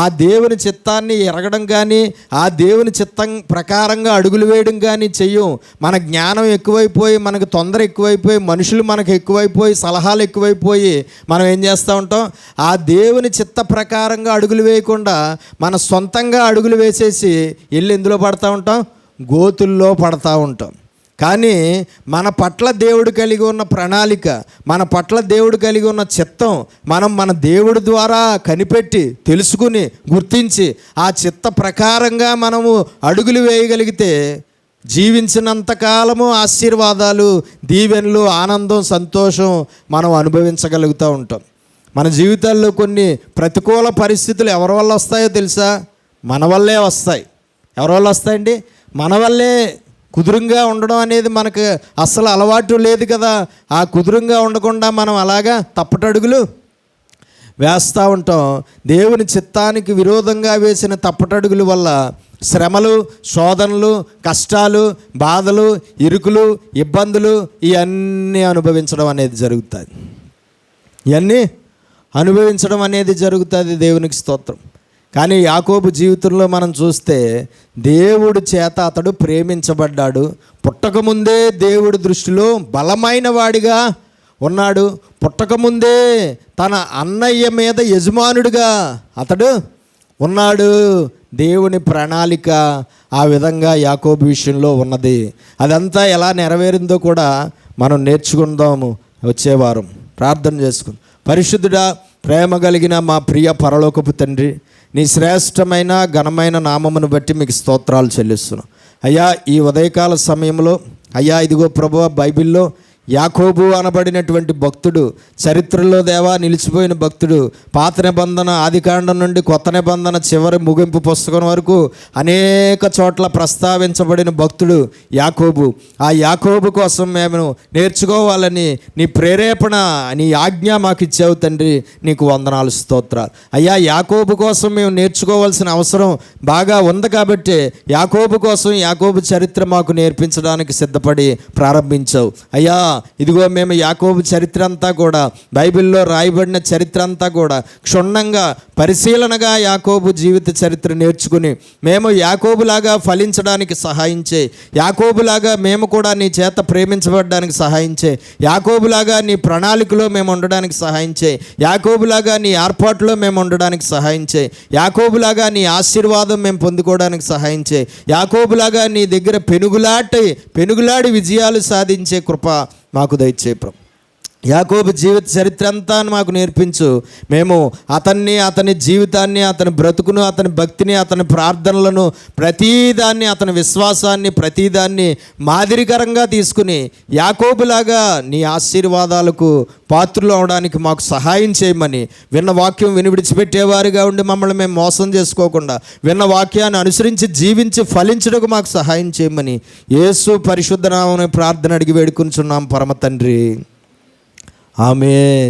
ఆ దేవుని చిత్తాన్ని ఎరగడం కానీ, ఆ దేవుని చిత్తం ప్రకారంగా అడుగులు వేయడం కానీ చెయ్యం. మన జ్ఞానం ఎక్కువైపోయి, మనకు తొందర ఎక్కువైపోయి, మనుషులు మనకు ఎక్కువైపోయి, సలహాలు ఎక్కువైపోయి మనం ఏం చేస్తూ ఉంటాం? ఆ దేవుని చిత్త ప్రకారంగా అడుగులు వేయకుండా మన సొంతంగా అడుగులు వేసేసి వెళ్ళి ఎందులో పడతా ఉంటాం? గోతుల్లో పడతా ఉంటాం. కానీ మన పట్ల దేవుడు కలిగి ఉన్న ప్రణాళిక, మన పట్ల దేవుడు కలిగి ఉన్న చిత్తం మనం మన దేవుడి ద్వారా కనిపెట్టి తెలుసుకుని గుర్తించి ఆ చిత్త ప్రకారంగా మనము అడుగులు వేయగలిగితే జీవించినంతకాలము ఆశీర్వాదాలు, దీవెనలు, ఆనందం, సంతోషం మనం అనుభవించగలుగుతూ ఉంటాం. మన జీవితాల్లో కొన్ని ప్రతికూల పరిస్థితులు ఎవరి వల్ల వస్తాయో తెలుసా? మన వల్లే వస్తాయి. ఎవరి వల్ల వస్తాయండి? మన వల్లే. కుదురుగా ఉండడం అనేది మనకు అస్సలు అలవాటు లేదు కదా. ఆ కుదురుగా ఉండకుండా మనం అలాగా తప్పటడుగులు వేస్తూ ఉంటాం. దేవుని చిత్తానికి విరోధంగా వేసిన తప్పటడుగుల వల్ల శ్రమలు, శోధనలు, కష్టాలు, బాధలు, ఇరుకులు, ఇబ్బందులు ఇవన్నీ అనుభవించడం అనేది జరుగుతుంది. ఇవన్నీ అనుభవించడం అనేది జరుగుతుంది. దేవునికి స్తోత్రం. కానీ యాకోబు జీవితంలో మనం చూస్తే దేవుడి చేత అతడు ప్రేమించబడ్డాడు. పుట్టకముందే దేవుడి దృష్టిలో బలమైన వాడిగా ఉన్నాడు. పుట్టకముందే తన అన్నయ్య మీద యజమానుడిగా అతడు ఉన్నాడు. దేవుని ప్రణాళిక ఆ విధంగా యాకోబు విషయంలో ఉన్నది. అదంతా ఎలా నెరవేరిందో కూడా మనం నేర్చుకుందాము వచ్చే వారం. ప్రార్థన చేసుకుందాం. పరిశుద్ధుడా, ప్రేమ కలిగిన మా ప్రియ పరలోకపు తండ్రి, నీ శ్రేష్టమైన ఘనమైన నామమును బట్టి మీకు స్తోత్రాలు చెల్లిస్తున్నాం. అయ్యా, ఈ ఉదయకాల సమయంలో అయ్యా ఇదిగో ప్రభువా, బైబిల్లో యాకోబు అనబడినటువంటి భక్తుడు చరిత్రలో దేవా నిలిచిపోయిన భక్తుడు. పాత నిబంధన ఆదికాండం నుండి కొత్త నిబంధన చివరి ముగింపు పుస్తకం వరకు అనేక చోట్ల ప్రస్తావించబడిన భక్తుడు యాకోబు. ఆ యాకోబు కోసం మేము నేర్చుకోవాలని నీ ప్రేరేపణ, నీ ఆజ్ఞ మాకు ఇచ్చావు తండ్రి, నీకు వందనాలు స్తోత్రాలు. అయ్యా, యాకోబు కోసం మేము నేర్చుకోవాల్సిన అవసరం బాగా ఉంది కాబట్టి యాకోబు కోసం యాకోబు చరిత్ర మాకు నేర్పించడానికి సిద్ధపడి ప్రారంభించావు. అయ్యా, ఇదిగో మేము యాకోబు చరిత్ర అంతా కూడా, బైబిల్లో రాయబడిన చరిత్ర అంతా కూడా క్షుణ్ణంగా పరిశీలనగా యాకోబు జీవిత చరిత్ర నేర్చుకుని మేము యాకోబులాగా ఫలించడానికి సహాయించే, యాకోబులాగా మేము కూడా నీ చేత ప్రేమించబడడానికి సహాయించే, యాకోబులాగా నీ ప్రణాళికలో మేము ఉండడానికి సహాయించే, యాకోబులాగా నీ ఏర్పాటులో మేము ఉండడానికి సహాయించే, యాకోబులాగా నీ ఆశీర్వాదం మేము పొందుకోవడానికి సహాయించే, యాకోబులాగా నీ దగ్గర పెనుగులాడి విజయాలు సాధించే కృప మాకు దయచే ప్రభు. యాకోబు జీవిత చరిత్ర అంతా మాకు నేర్పించు. మేము అతన్ని, అతని జీవితాన్ని, అతని బ్రతుకును, అతని భక్తిని, అతని ప్రార్థనలను, ప్రతీదాన్ని, అతని విశ్వాసాన్ని, ప్రతీదాన్ని మాదిరికరంగా తీసుకుని యాకోబులాగా నీ ఆశీర్వాదాలకు పాత్రలు అవడానికి మాకు సహాయం చేయమని, విన్న వాక్యం విడిచిపెట్టేవారుగా ఉండి మమ్మల్ని మేము మోసం చేసుకోకుండా విన్న వాక్యాన్ని అనుసరించి జీవించి ఫలించడానికి మాకు సహాయం చేయమని యేసు పరిశుద్ధ నామమున ప్రార్థన అడిగి వేడుకుంటున్నాం పరమ తండ్రి. ఆమేన్.